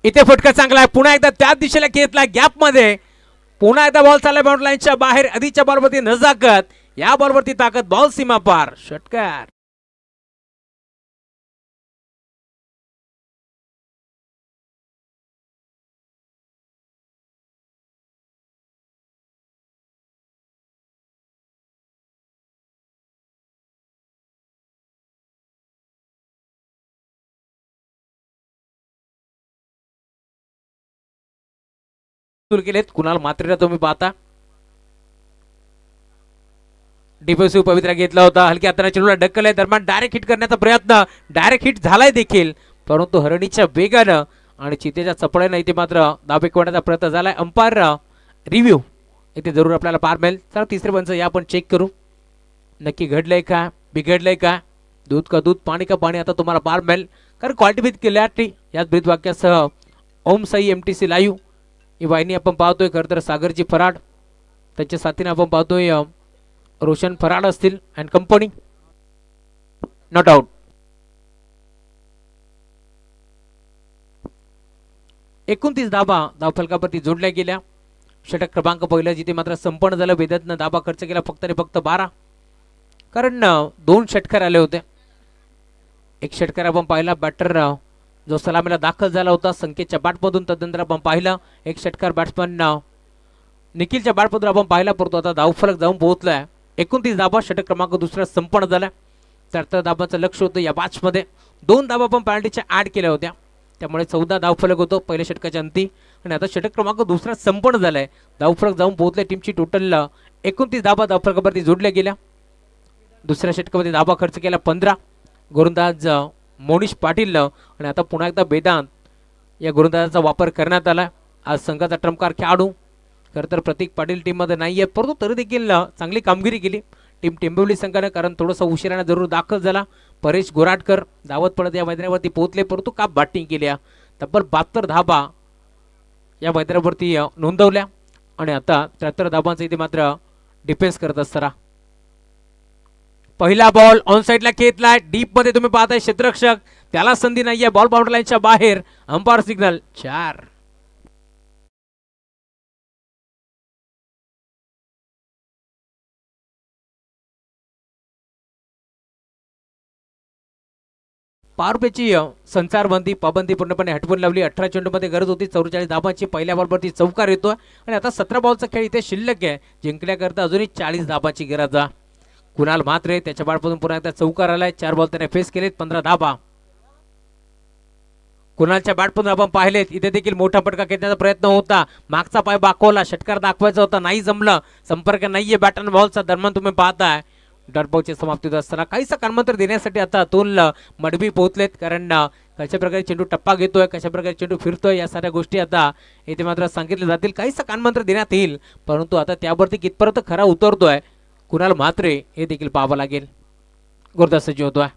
B: इथे फटका चांगला आहे. पुन्हा एकदा त्याच दिशेला घेतला गॅप मध्ये. पुन्हा एकदा बॉल चालला बाउंड लाईनच्या बाहेर. आधीच्या बॉलवरती नजाकत. या बॉलवरती ताकद. बॉल सीमा पार. षटकार. सुरू केलेत. कुणाल मात्रेला तुम्ही पाहता डिफेन्सिव्ह पवित्रा घेतला होता. हलक्या हाताने चेंडूला ढकल आहे. दरम्यान डायरेक्ट हिट करण्याचा प्रयत्न, डायरेक्ट हिट झालाय देखील, परंतु हरणीच्या वेगानं आणि चितेच्या चपळ्यानं इथे मात्र धाव फेकवण्याचा प्रयत्न झालाय. अंपायर रिव्ह्यू इथे जरूर आपल्याला पार मिळेल. चला तिसरे पंच या आपण चेक करू, नक्की घडलंय का बिघडलंय का, दूध का दूध पाणी का पाणी, आता तुम्हाला पार मिळेल. कारण क्वालिटी विथ क्लॅरिटी याच ब्रीद वाक्यासह ओम साई MTC लाईव्ह ही वाहिनी आपण पाहतोय. खरं तर सागरजी फराड त्याच्या साथीने आपण पाहतोय रोशन फराड असतील अँड कंपनी. Not out. 29 धाबा धावफलकावरती जोडल्या गेल्या. षटक क्रमांक पहिला जिथे मात्र संपन्न झालं. वेदांतनं धाबा खर्च केला फक्त आणि फक्त 12, कारण 2 षटकार आले होते. एक षटकार आपण पाहिला बॅटर जो सलामीला दाखल झाला होता संकेतच्या बॅटमधून. तदनंतर आपण पाहिलं एक षटकार बॅट्समन निखिलच्या बॅटमधून आपण पाहिला, परंतु आता धावफलक जाऊन पोहोचलाय. 29 धाबा षटक क्रमांक दुसरा संपन्न झाला. 74 धाबाचं लक्ष होतं या मॅचमध्ये. 2 धाबा आपण पेनल्टीच्या ऍड केल्या होत्या, त्यामुळे 14 धावफलक होतो पहिल्या षटकाच्या अंती. आणि आता षटक क्रमांक दुसरा संपन्न झालाय. धावफलक जाऊन पोहोचले. टीमची टोटल 29 धाबा धावफलकावरती जोडल्या गेल्या. दुसऱ्या षटकामध्ये धाबा खर्च केला 15. गोलंदाज मोनिश पाटील आणि आता पुन्हा एकदा वेदांत या गोलंदाजाचा वापर करण्यात आला. आज संघाचा ट्रम्पकार खेळाडू खरं तर प्रतीक पाटील टीममध्ये नाही आहे, परंतु तरी देखील चांगली कामगिरी केली टीम टेंबिवली संघाने. कारण थोडंसं उशिराने जरूर दाखल झाला. परेश गोराटकर धावत पडत या मैदानावरती पोहोचले, परंतु का बॅटिंग केल्या. तब्बल 72 धाबा या मैदानावरती नोंदवल्या आणि आता 73 धाबांचा इथे मात्र डिफेन्स करत असताना पहिला बॉल ऑन साइडला खेचलाय. डीप मध्ये तुम्ही पाहताय क्षेत्ररक्षक, त्याला संधी नाहीये. बॉल बाउंड्री लाईनच्या बाहेर. Umpire signal 4. पारुपेची संचारबंदी पाबंदी पूर्णपणे हटवून लावली. 18 चेंडूमध्ये गरज होती 44 धाबांची. पहिल्या बॉलवरती चौकार येतोय आणि आता 17 बॉलचा खेळ इथे शिल्लक आहे. जिंकण्याकरता अजूनही 40 धाबांची गरज आहे. कुणाल मात्रे त्याच्या बॅटमधून पुन्हा एकदा चौकार आलाय. 4 बॉल त्याने फेस केलेत. 15 धाबा. कुणालच्या बॅटमधून आपण पाहिलेत इथे देखील मोठा फटका खेचण्याचा प्रयत्न होता. मागचा पाय बाकवला, षटकार दाखवायचा होता, नाही जमलं. संपर्क नाहीये बॅट अँड बॉलचा. दरम्यान तुम्ही पाहताय डॉटबॉलची समाप्ती होत असताना काहीसं कानमंत्र देण्यासाठी आता अतुल मडबी पोहोचलेत. कारण कशा प्रकारे चेंडू टप्पा घेतोय, कशा प्रकारे चेंडू फिरतोय, या साऱ्या गोष्टी आता इथे मात्र सांगितले जातील. काहीसं कानमंत्र देण्यात येईल, परंतु आता त्यावरती कितपर्यंत खरा उतरतोय कुणाल म्हात्रे हे देखील पाहावं लागेल. गोरदास सज्ज होतोय.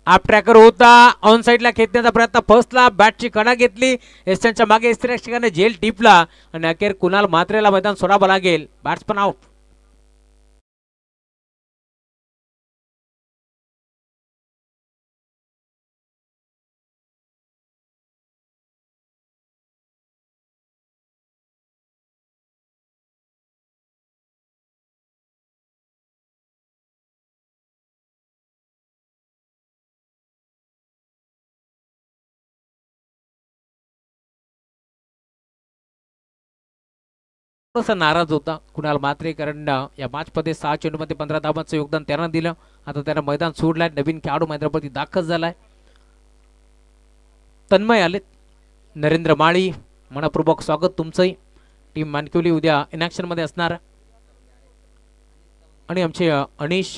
B: आप ट्रॅकर होता, ऑन साइडला खेचण्याचा प्रयत्न, फर्स्टला बॅटची कणा घेतली. एस्टनच्या मागे एस्ट्रेक्षकाने झेल टिपला आणि अखेर कुणाल म्हात्रेला मैदान सोडावं लागेल. Batsman out. नाराज होता कुणाल म्हात्रे, कारण या मॅच मध्ये 6 चेंडूमध्ये 15 धावांचं योगदान त्यानं दिलं. आता त्यानं मैदान सोडलंय. नवीन खेळाडू मैदानावरती दाखल झालाय. तन्मय आलेत. नरेंद्र माळी, मनपूर्वक स्वागत तुमचंही. टीम मानकिवली उद्या इन ऍक्शन मध्ये असणार आणि आमचे अनिश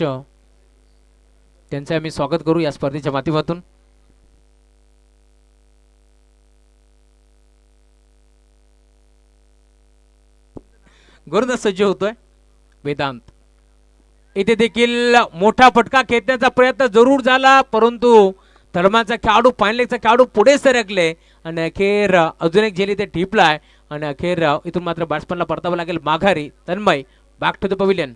B: त्यांचे आम्ही स्वागत करू या स्पर्धेच्या माध्यमातून. गोलंदाज सज्ज होतोय वेदांत. इथे देखील मोठा फटका खेचण्याचा प्रयत्न जरूर झाला, परंतु तळमाचा खेळाडू फायनलचा खेळाडू पुढे सरकले आणि अखेर अजून एक झेल इथे ठिपलाय आणि अखेर इथून मात्र बॅट्समनला परतावं लागेल माघारी. Tanmay back to the pavilion.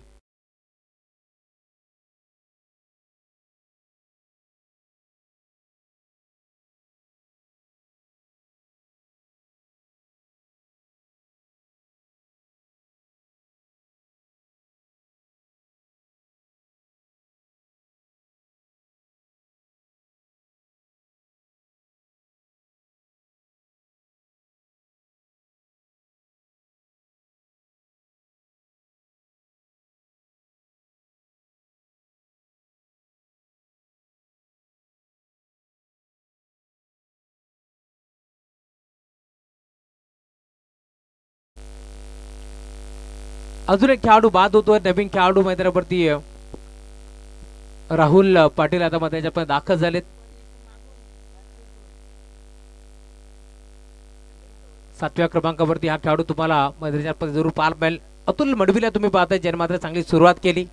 B: अजून एक खेळाडू बाद होतोय. नवीन खेळाडू मैदानावरती राहुल पाटील आता मैदानात दाखल झालेत. 7व्या क्रमांकावरती हा खेळाडू तुम्हाला मैदानात जरूर पाहायला मिळेल. अतुल मडवीला तुम्ही पाहताय ज्याने मात्र चांगली सुरुवात केली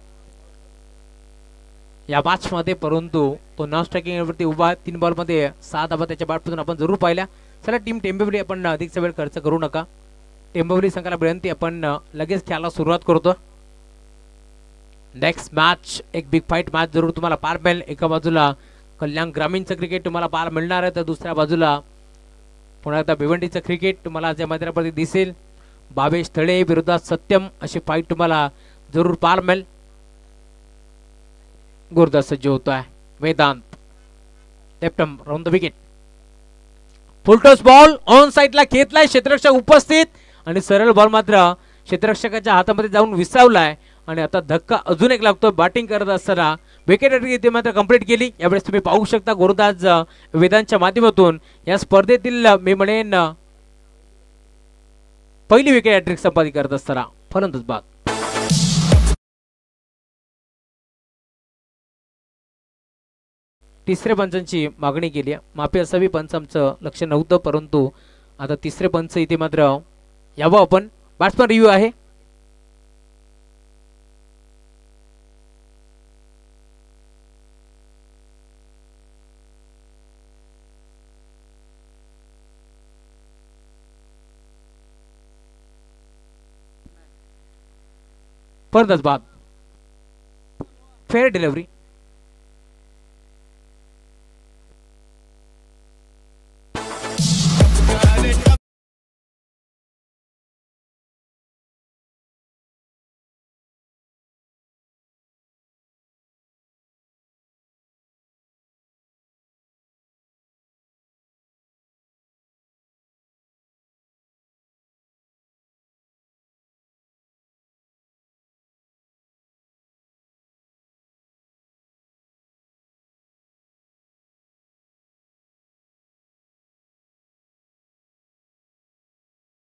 B: या मॅच मध्ये, परंतु तो नॉन स्ट्रायकिंग वरती उभा. 3 बॉल मध्ये 6 धावा त्याच्या बॅटमधून आपण जरूर पाहिल्या. चला टीम टेंबिवली आपण अधिकचा वेळ खर्च करू नका. टेंबिवली संघाला विनंती आपण लगेच खेळायला सुरुवात करतो. नेक्स्ट मॅच एक बिग फाईट मॅच जरूर तुम्हाला पाहायला मिळेल. एका बाजूला कल्याण ग्रामीणचं क्रिकेट तुम्हाला पाहायला मिळणार आहे, तर दुसऱ्या बाजूला पुन्हा एकदा भिवंडीचं क्रिकेट तुम्हाला या मैदानावरती दिसेल. भावेश तळे विरोधात सत्यम अशी फाईट तुम्हाला जरूर पाहायला मिळेल. गुरुदास सज्ज होतो आहे. Vedant left round the wicket. Full toss ball on साइडला घेतलाय. क्षेत्ररक्षक उपस्थित आणि सरळ बॉल मात्र क्षेत्ररक्षकाच्या हातामध्ये जाऊन विसावलाय आणि आता धक्का अजून एक लागतो. बॅटिंग करत असताना विकेट इथे मात्र कंप्लीट केली. यावेळेस तुम्ही पाहू शकता गुरुदास वेदांतच्या माध्यमातून या स्पर्धेतील मी म्हणेन पहिली विकेट हॅट्रिक संपादित करत असताना फलंदाज बाद. तिसऱ्या पंचांची मागणी केली. माफी असावी, पंच आमचं लक्ष नव्हतं, परंतु आता तिसरे पंच इथे मात्र यावं आपण. बॅट्समन रिव्ह्यू आहे. फलंदाज बाद. Fair delivery.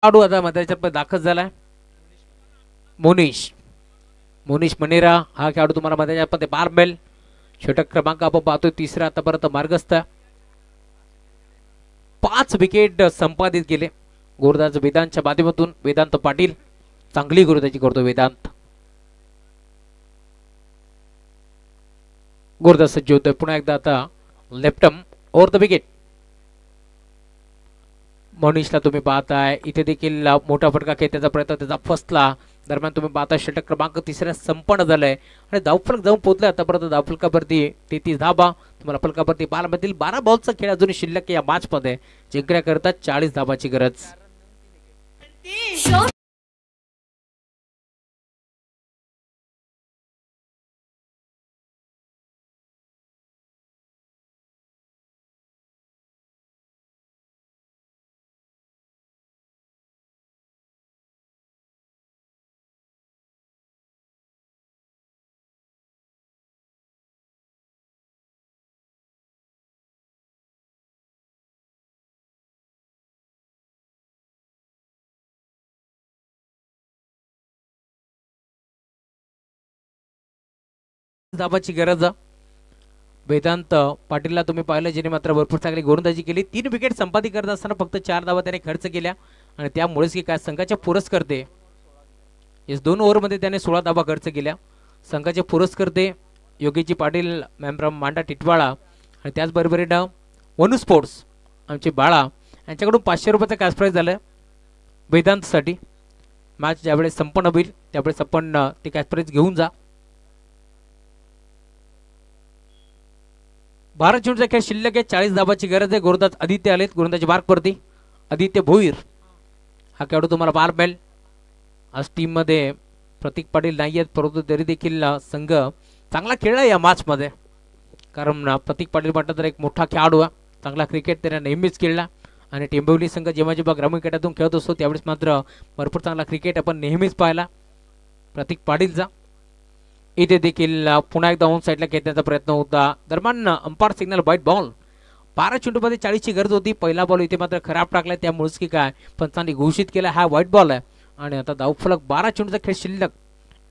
B: खेळाडू आता मैदानाच्या दाखल झालाय. मोनिश मनेरा हा खेळाडू तुम्हाला मैदानाच्या पार मिळेल. षटक क्रमांक आपण पाहतोय तिसरा आतापर्यंत मार्गस्थ. 5 विकेट संपादित केले गुरुदास वेदांतच्या माध्यमातून. वेदांत पाटील चांगली गुरुदाची करतो वेदांत. गुरुदास सज्ज होतोय पुन्हा एकदा आता लेफ्टम ओव्हर द विकेट. मोनिशला तुम्ही पाहताय इथे देखील मोठा फटका खेळण्याचा प्रयत्न त्याचा फसला. दरम्यान तुम्ही पाहता षटक क्रमांक तिसऱ्या संपन्न झालाय आणि धावफलक जाऊन पोहोचलाय. आतापर्यंत धावफलकावरती 33 धाबा तुम्हाला फलकावरती 12 मधील 12 बॉलचा खेळ अजून शिल्लक या मॅच मध्ये. जिंकण्याकरता 40 धाबाची गरज. धाबाची गरज. वेदांत पाटीलला तुम्ही पाहिलं ज्याने मात्र भरपूर चांगली गोलंदाजी केली. 3 विकेट संपादित करत असताना फक्त 4 धावा त्याने खर्च केल्या आणि त्यामुळेच की काय संघाचे पुरस्कर्ते या 2 ओव्हरमध्ये त्याने 16 धावा खर्च केल्या. संघाचे पुरस्कर्ते योगीजी पाटील मेंब्रम मांडा टिटवाळा आणि त्याचबरोबरीनं वनू स्पोर्ट्स आमचे बाळा यांच्याकडून 500 रुपयाचं कॅश प्राईज झालं वेदांतसाठी. मॅच ज्यावेळेस संपन्न होईल त्यावेळेस आपण ते कॅश प्राईज घेऊन जा. 12 चेंडूचा खेळ शिल्लक आहे. 40 धाबाची गरज आहे. गोलंदाज आदित्य आलेत गोलंदाजी मार्कवरती. आदित्य भोईर हा खेळाडू तुम्हाला पाहायला मिळेल. आज टीम मध्ये प्रतीक पाटील नाही आहेत, परंतु तरी देखील संघ चांगला खेळला या मॅच मध्ये. कारण प्रतीक पाटील म्हटलं तर एक मोठा खेळाडू आहे. चांगला क्रिकेट त्याने नेहमीच खेळला आणि टेंबिवली संघ जेव्हा ग्रामीण खेळातून खेळत असतो त्यावेळेस मात्र भरपूर चांगला क्रिकेट आपण नेहमीच पाहिला प्रतीक पाटीलचा. इथे देखील पुन्हा एकदा ऑन साइडला खेळण्याचा प्रयत्न होता. दरम्यान अंपायर सिग्नल व्हाईट बॉल. 12 चेंडूमध्ये 40ची गरज होती. पहिला बॉल इथे मात्र खराब टाकला त्यामुळेच की काय पंचांनी घोषित केला हा व्हाईट बॉल आहे. आणि आता धावफलक 12 चेंडूचा खेळ शिल्लक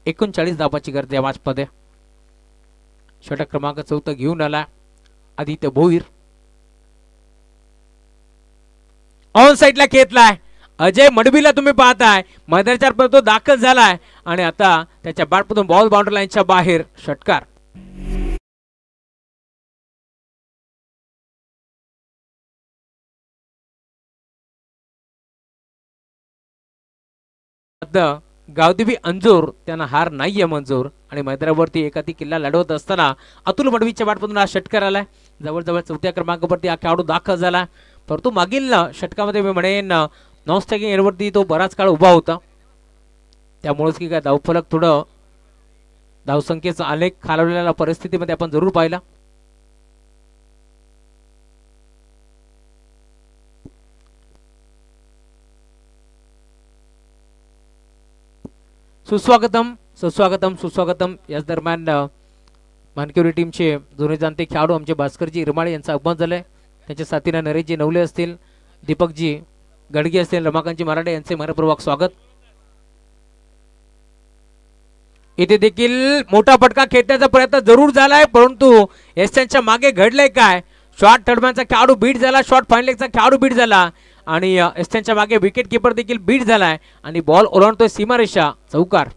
B: 39 धावाची गरज या मॅचमध्ये. षटक क्रमांक 4 घेऊन आला आदित्य भोईर. ऑन साइडला खेचलाय अजय मडबीला तुम्ही पाहताय मैदानाच्या आत तो दाखल झालाय आणि आता त्याच्या बॅटमधून बॉल बाउंड्री लाईनच्या बाहेर. षटकार. गावदेवी अंजूर त्यांना हार नाहीये मंजूर आणि मैदानावरती एखादी किल्ला लढवत असताना अतुल मडवीच्या बॅटमधून हा षटकार आलाय. जवळजवळ 4थ्या क्रमांकावरती हा खेळाडू दाखल झाला. परंतु मागील षटकामध्ये मी म्हणेन नॉन स्ट्रायकिंग एंडवरती तो बराच काळ उभा होता. त्यामुळेच की काय धावफलक थोडं धावसंख्येचा आलेख खालवलेल्या परिस्थितीमध्ये आपण जरूर पाहिला. सुस्वागतम सुस्वागतम सुस्वागतम. याच दरम्यान मानकरी टीमचे जुने जाणते खेळाडू आमचे भास्करजी इरमाळे यांचं आगमन झालंय. त्यांच्या साथीला नरेशजी नवले असतील, दीपकजी गडगे असतील, रमाकांतजी मराठे यांचे मनपूर्वक स्वागत. इथे देखील मोठा फटका खेचण्याचा प्रयत्न जरूर झालाय परंतु एसच्या मागे घडलंय काय. शॉर्ट थर्डमॅनचा खेळाडू बीट झाला, शॉर्ट फायनलेगचा खेळाडू बीट झाला आणि एसच्या मागे विकेट किपर देखील बीट झालाय आणि बॉल ओलांडतोय सीमारेषा. चौकार.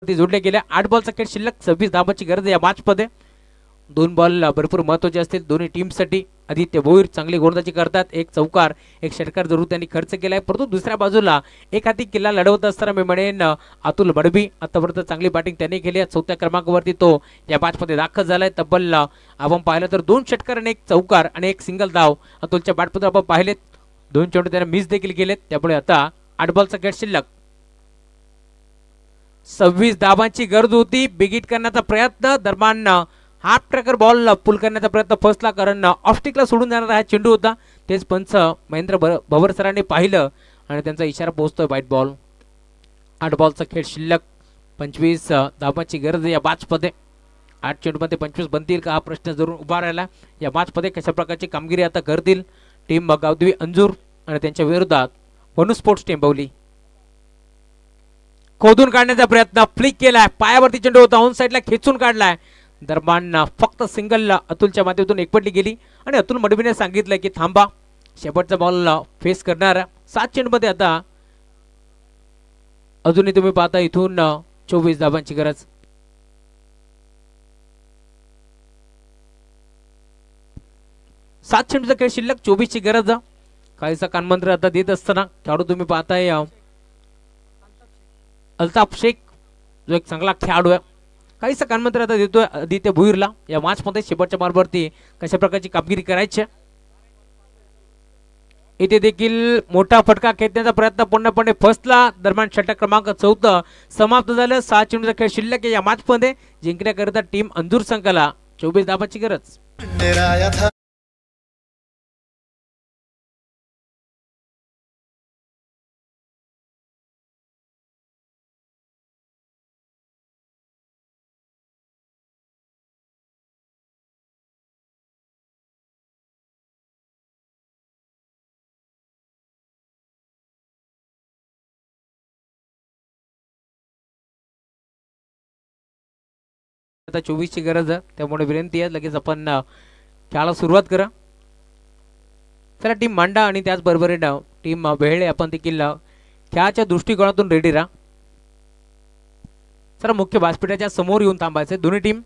B: जोडले गेल्या 8 बॉलचा खेळ शिल्लक 26 धावांची गरज या मॅच मध्ये. 2 बॉल भरपूर महत्वाचे असतील दोन्ही टीमसाठी. आदित्य भोईर चांगली गोलंदाजी करतात. एक चौकार एक षटकार जरूर त्यांनी खर्च केलाय परंतु दुसऱ्या बाजूला एक हाती किल्ला लढवत असताना मी म्हणेन अतुल मडबी आतापर्यंत चांगली बॅटिंग त्यांनी केली. 4थ्या क्रमांकावरती तो या मॅच मध्ये दाखल झालाय. तब्बल आपण पाहिलं तर 2 षटकार आणि 1 चौकार आणि 1 सिंगल धाव अतुलच्या बॅटमध्ये आपण पाहिलेत. 2 चेंडू त्याने मिस देखील केलेत. त्यामुळे आता 8 बॉलचा खेळ शिल्लक 26 धावांची गरज होती. बिगिट करण्याचा प्रयत्न दरम्यान हाफ ट्रॅकर बॉल पुल करण्याचा प्रयत्न फसला कारण ऑफस्टिकला सोडून जाणारा हा चेंडू होता. तेच पंच महेंद्र भवर सरांनी पाहिलं आणि त्यांचा इशारा पोहोचतोय व्हाईट बॉल. 8 बॉलचा खेळ शिल्लक 25 धावांची गरज या मॅच मध्ये. 8 चेंडूमध्ये 25 बनतील का हा प्रश्न जरूर उभा राहिला. या मॅच मध्ये कशा प्रकारची कामगिरी आता करतील टीम गावदेवी अंजूर आणि त्यांच्या विरोधात वनू स्पोर्ट्स टेंबवली. खोदून काढण्याचा प्रयत्न फ्लिक केलाय. पायावरती चेंडू होता ऑन साइडला खेचून काढलाय. दरम्यान फक्त सिंगल अतुलच्या माध्यमातून एकपटली गेली आणि अतुल मडवीने सांगितलं की थांबा शेवटचा बॉल फेस करणार. 7 चेंडूमध्ये आता अजूनही तुम्ही पाहता इथून 24 धावांची गरज. सात चेंडूचा खेळ शिल्लक 24 ची गरज. काहीसा कानमंत्र आता देत असताना खेळाडू तुम्ही पाहताय अल्ताफ शेख जो एक चांगला खेळाडू आहे. काहीसा कानमंत्र आता देतोय आदित्य भोईरला या मॅच मध्ये शेवटच्या मार्गावरती कशा प्रकारची कामगिरी करायची. इथे देखील मोठा फटका खेचण्याचा प्रयत्न पूर्णपणे फसला. दरम्यान षटक क्रमांक 14 समाप्त झालं. 6 चेंडूचा खेळ शिल्लक या मॅच मध्ये जिंकण्याकरिता टीम अंजूर संघाला 24 धावांची गरज. आता 24 ची गरज आहे, त्यामुळे विनंती आहे लगेच आपण खेळाला सुरुवात करा. चला टीम मांडा आणि त्याचबरोबर टीम बेहळे आपण देखील खेळाच्या दृष्टिकोनातून रेडी राहा. चला मुख्य व्यासपीठाच्या समोर येऊन थांबायचे दोन्ही टीम.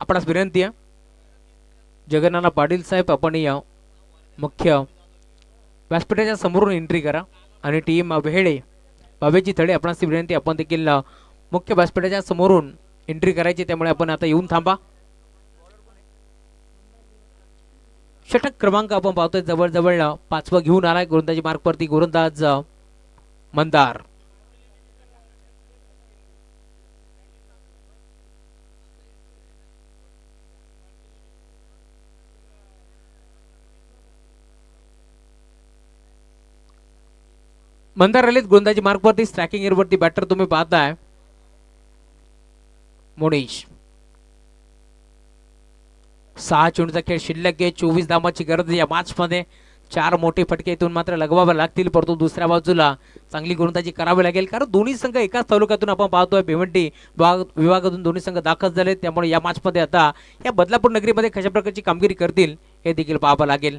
B: आपणास विनंती आहे जगन्नाथ पाटील साहेब आपण या मुख्य व्यासपीठाच्या समोरून एंट्री करा आणि टीम बेहळे बाबेजी थडे आपणास विनंती आपण देखील मुख्य व्यासपीठाच्या समोरून एंट्री करायची, त्यामुळे आपण आता येऊन थांबा. षटक क्रमांक आपण पाहतोय जवळजवळ 5वा घेऊन आलाय गोलंदाजी मार्कवरती गोलंदाज मंदार. मंदार आलेत गोलंदाजी मार्कवरती. स्ट्रायकिंग एअरवरती बॅटर तुम्ही पाहताय मोनीश. 6 चेंडूचा खेळ शिल्लक आहे. 24 धावांची गरज या मॅच मध्ये. 4 मोठे फटके इथून मात्र लगवावे लागतील, परंतु दुसऱ्या बाजूला चांगली गोलंदाजी करावी लागेल, कारण दोन्ही संघ एकाच तालुक्यातून आपण पाहतोय भिवंडी विभागातून दोन्ही संघ दाखल झाले. त्यामुळे या मॅच मध्ये आता या बदलापूर नगरीमध्ये कशा प्रकारची कामगिरी करतील हे देखील पाहावं लागेल.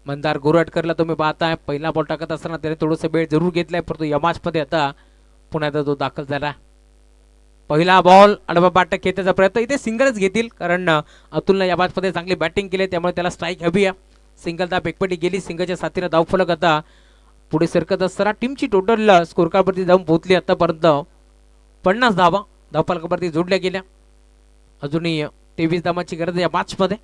B: मंदार गोरटकरला तुम्ही पाहताय पहिला बॉल टाकत असताना त्याने थोडंसं वेळ जरूर घेतलाय, परंतु या मॅच मध्ये आता पुन्हा तो दाखल झाला. पहिला बॉल आडवा बाट खेळण्याचा प्रयत्न, इथे सिंगलच घेतील कारण अतुलने या मॅच मध्ये चांगली बॅटिंग केली, त्यामुळे त्याला स्ट्राईक हवी आहे. सिंगल धाव एकपटी गेली. सिंगलच्या साथीने धावफलक आता पुढे सरकत असताना टीमची टोटल स्कोर कार्डवरती जाऊन पोहोचली आतापर्यंत 50 धावा धावफलकावरती जोडल्या गेल्या. अजूनही 23 धावांची गरज या मॅच मध्ये.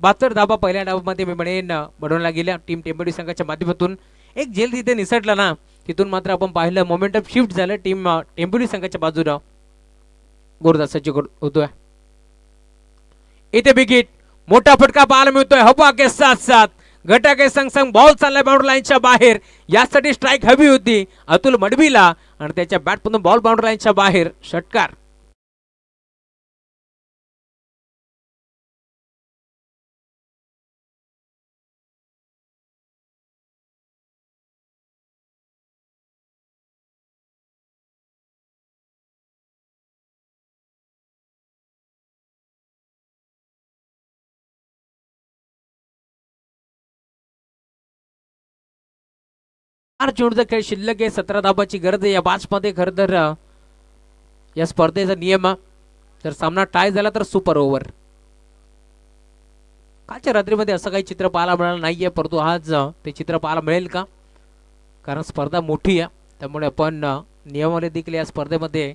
B: बहात्तर धावा पहिल्या डावामध्ये मी म्हणेन बनवल्या गेल्या टीम टेंबोली संघाच्या माध्यमातून. एक जेल तिथे निसटला ना, तिथून मात्र आपण पाहिलं मोमेंटम शिफ्ट झालं टीम टेंबोली संघाच्या बाजूला. गोरदास सज्ज होतोय इथे बिगिट. मोठा फटका पाहायला मिळतोय हवा के साथ साथ घटा के संग संग बॉल चाललाय बाउंड्री लाईनच्या बाहेर. यासाठी स्ट्राईक हवी होती अतुल मडवीला आणि त्याच्या बॅटमधून बॉल बाउंड्री लाईनच्या बाहेर. षटकार. चेंडूचा खेळ शिल्लक आहे. 17 धावांची गरज आहे या मॅच मध्ये. खरं तर या स्पर्धेचा नियम जर सामना टाय झाला तर सुपर ओव्हर. कालच्या रात्रीमध्ये असं काही चित्र पाहायला मिळालं नाहीये, परंतु आज ते चित्र पाहायला मिळेल का, कारण स्पर्धा मोठी आहे, त्यामुळे आपण नियमावली देखील या स्पर्धेमध्ये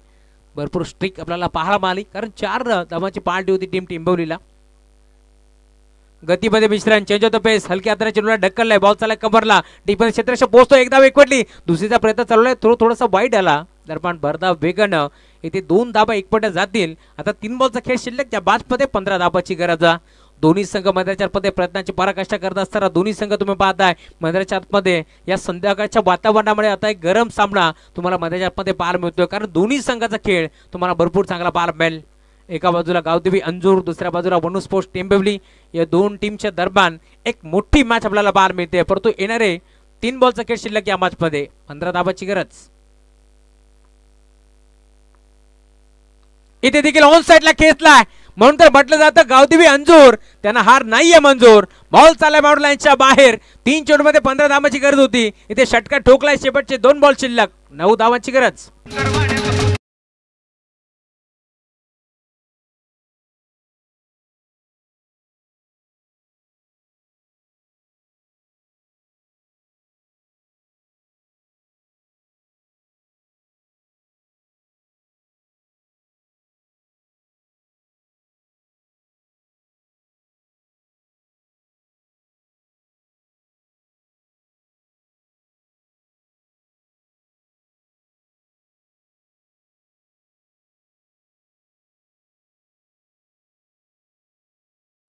B: भरपूर स्ट्रिक्ट आपल्याला पाहायला मिळाली, कारण 4 धावांची पार्टी होती टीम टिंबवलीला. गतीमध्ये मिश्रण. चेंज होतो पेस. हलक्या हाताने चेंडूला ढकललाय. बॉल चाललाय कव्हरला. डिफेन्स क्षेत्राशी पोहोचतो. एकदा एकवटली. दुसरीचा प्रयत्न चालू आहे. थोडासा वाईट आला दरम्यान भरधाव वेगानं इथे 2 धावा एकपट्या जातील. आता 3 बॉलचा खेळ शिल्लक. त्या बॅचमध्ये 15 धावांची गरज. दोन्ही संघ मैदानाच्या आतमध्ये प्रयत्नाची पराकाष्ठा करत असताना दोन्ही संघ तुम्ही पाहताय मैदानाच्या आतमध्ये या संध्याकाळच्या वातावरणामुळे आता एक गरम सामना तुम्हाला मैदानाच्या आतमध्ये पाहायला मिळतोय, कारण दोन्ही संघाचा खेळ तुम्हाला भरपूर चांगला पाहायला मिळेल. एका बाजूला गावदेवी अंजूर, दुसऱ्या बाजूला वनू स्पोर्ट्स टेंबिवली. या 2 टीमच्या दरम्यान एक मोठी मॅच आपल्याला पाहायला मिळते, परंतु येणारे 3 बॉलचा खेळ शिल्लक या मॅच मध्ये. 15 धावांची गरज. इथे देखील ऑन साइडला खेचलाय, म्हणून तर म्हटलं जातं गावदेवी अंजूर त्यांना हार नाहीये मंजूर. बॉल चाललाय बाउंड्री लाईनच्या बाहेर. 3 चेंडूमध्ये 15 धावांची गरज होती. इथे षटकार ठोकलाय. शेवटचे 2 बॉल शिल्लक. 9 धावांची गरज.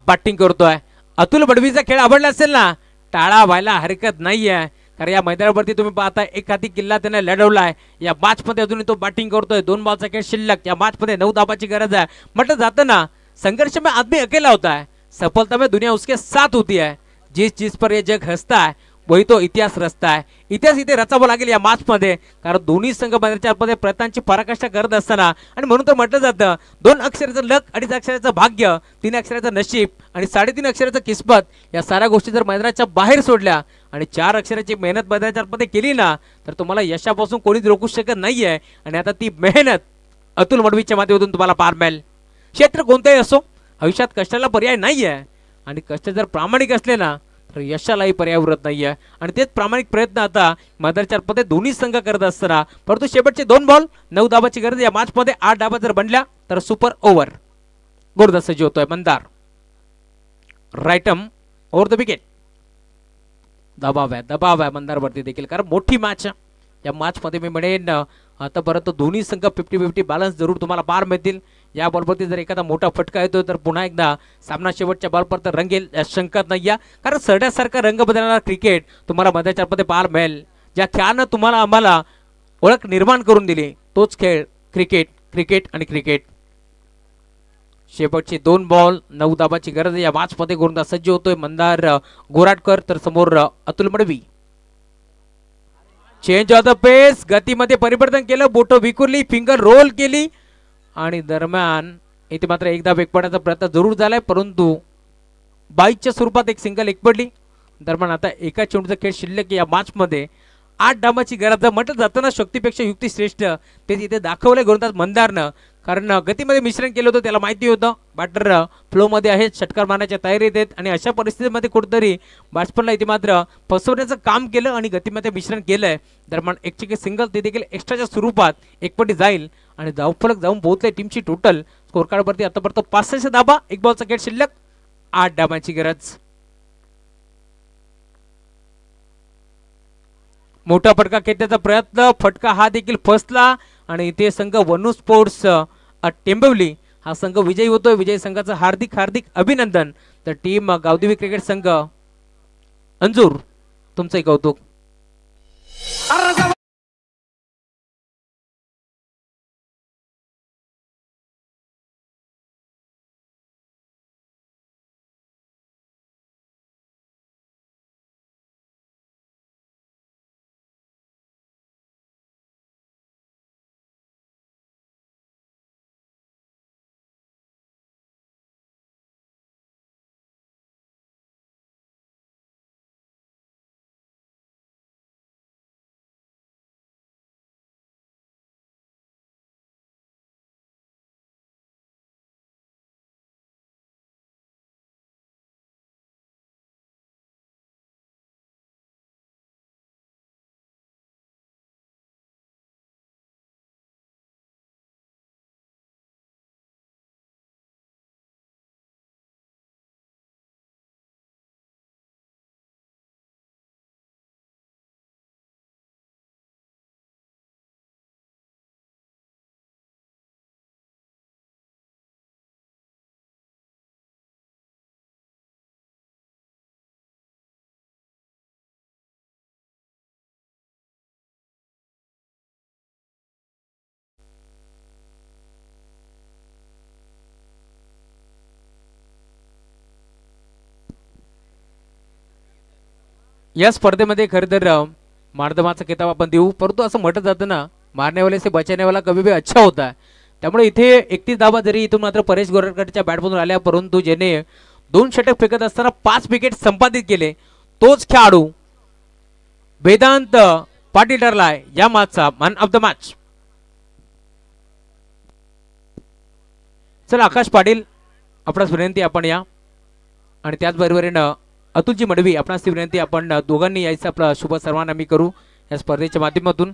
B: बॅटिंग करतोय अतुल बडवीचा खेळ आवडला असेल ना, टाळा व्हायला हरकत नाहीये, कारण या मैदानावरती तुम्ही पाहता एक हाती किल्ला त्याने लढवलाय. या मॅच मध्ये अजूनही तो बॅटिंग करतोय. 2 बॉलचा खेळ शिल्लक. या मॅच मध्ये 9 धावांची गरज आहे. म्हटलं जातं ना, संघर्ष में आदमी अकेला होता है, सफलता में दुनिया उसके साथ होती है. जिस चीज पर ये जग हंसता है वही तो इतिहास रचता आहे. इतिहास इथे रचावा लागेल या मॅच मध्ये, कारण दोन्ही संघ मैदानाच्या प्रयत्नांची पराकाष्ठा करत असताना आणि म्हणून तर म्हटलं जातं 2 अक्षराचं लक, 2.5 अक्षराचं भाग्य, 3 अक्षराचं नशीब आणि 3.5 अक्षराचं किस्मत, या साऱ्या गोष्टी जर मैदानाच्या बाहेर सोडल्या आणि 4 अक्षराची मेहनत मैदानाच्या केली ना, तर तुम्हाला यशापासून कोणीच रोखू शकत नाहीये. आणि आता ती मेहनत अतुल मडवीच्या माध्यमातून तुम्हाला पार मिळेल. क्षेत्र कोणतेही असो, आयुष्यात कष्टाला पर्याय नाहीये आणि कष्ट जर प्रामाणिक असले ना, तर यशालाही पर्याय उरत नाहीये. आणि तेच प्रामाणिक प्रयत्न आता मैदानाच्या दोन्ही संघ करत असताना, परंतु शेवटचे 2 बॉल 9 धाबाची गरज. या मॅच मध्ये 8 धाबा जर बनल्या तर सुपर ओव्हर. गोलंदाज सज्ज होतोय Mandar. Right arm over the wicket. दबाव आहे मंदारवरती देखील, कारण मोठी मॅच. या मॅच मध्ये मी म्हणेन आतापर्यंत दोन्ही संघ 50-50 बॅलन्स जरूर तुम्हाला पार मिळतील. या बॉलवरती जर एखादा मोठा फटका येतो तर पुन्हा एकदा सामना शेवटच्या बॉलवर तर रंगेल, शंकाच नाही. कारण सरड्यासारखा रंग बदलणारा क्रिकेट तुम्हाला मैदानाच्या पाहायला मिळेल. ज्या खेळानं तुम्हाला आम्हाला ओळख निर्माण करून दिली, तोच खेळ क्रिकेट आणि क्रिकेट. शेवटचे 2 बॉल 9 धाबाची गरज. या मॅच मध्ये गोलंदाज सज्ज होतोय मंदार गोराटकर, तर समोर Atul Madvi. Change of the pace, गतीमध्ये परिवर्तन केलं, बोट विखुरली, फिंगर रोल केली आणि दरम्यान इथे मात्र एकदा वेग पडण्याचा प्रयत्न जरूर झालाय, परंतु 22च्या स्वरूपात एक सिंगल एक पडली. दरम्यान आता एका चेंडूचा खेळ शिल्लक. या मॅच मध्ये 8 डावाची गरज. म्हटलं जातं ना, शक्तीपेक्षा युक्ती श्रेष्ठ, ते इथे दाखवलंय गोलंदाज मंदारनं. कारण गतीमध्ये मिश्रण केलं होतं, त्याला माहिती होतं बॅटर फ्लो मध्ये आहेत, षटकार मारण्याच्या तयारीत आहेत आणि अशा परिस्थितीमध्ये कुठेतरी बॅट्समनला इथे मात्र फसवण्याचं काम केलं आणि गतीमध्ये मिश्रण केलंय. दरम्यान एकचे सिंगल ते देखील एक्स्ट्राच्या स्वरूपात एकपटी जाईल आणि धावफलक जाऊन पोहोचले टीमची. टोटल स्कोर कार्डवरती आतापर्यंत 500 धाबा, 1 बॉलचा खेळ शिल्लक, 8 डावाची गरज. मोठा फटका खेळण्याचा प्रयत्न, फटका हा देखील फसला आणि इथे संघ वनू स्पोर्ट्स टेंबवली हा संघ विजयी होतोय. विजयी संघाचं हार्दिक अभिनंदन. तर टीम गावदेवी क्रिकेट संघ अंजूर, तुमचंही कौतुक. या स्पर्धेमध्ये खरं तर मारदमाचा किताब आपण देऊ, परंतु असं म्हटलं जातं ना, मारनेवाले से बचानेवाला कभी भी अच्छा होता है. त्यामुळे इथे 31 धावा जरी इथून मात्र परेश गोरटकरच्या बॅटमधून आल्या, परंतु ज्याने 2 षटक फेकत असताना 5 विकेट संपादित केले, तोच खेळाडू वेदांत पाटील ठरलाय या मॅचचा मॅन ऑफ द मॅच. चला आकाश पाटील, आपणास विनंती आपण या, आणि त्याचबरोबरीनं अतुलजी मडवी आपणास ती विनंती आपण दोघांनी यायचं आपला शुभ सर्वांना मी करू या स्पर्धेच्या माध्यमातून.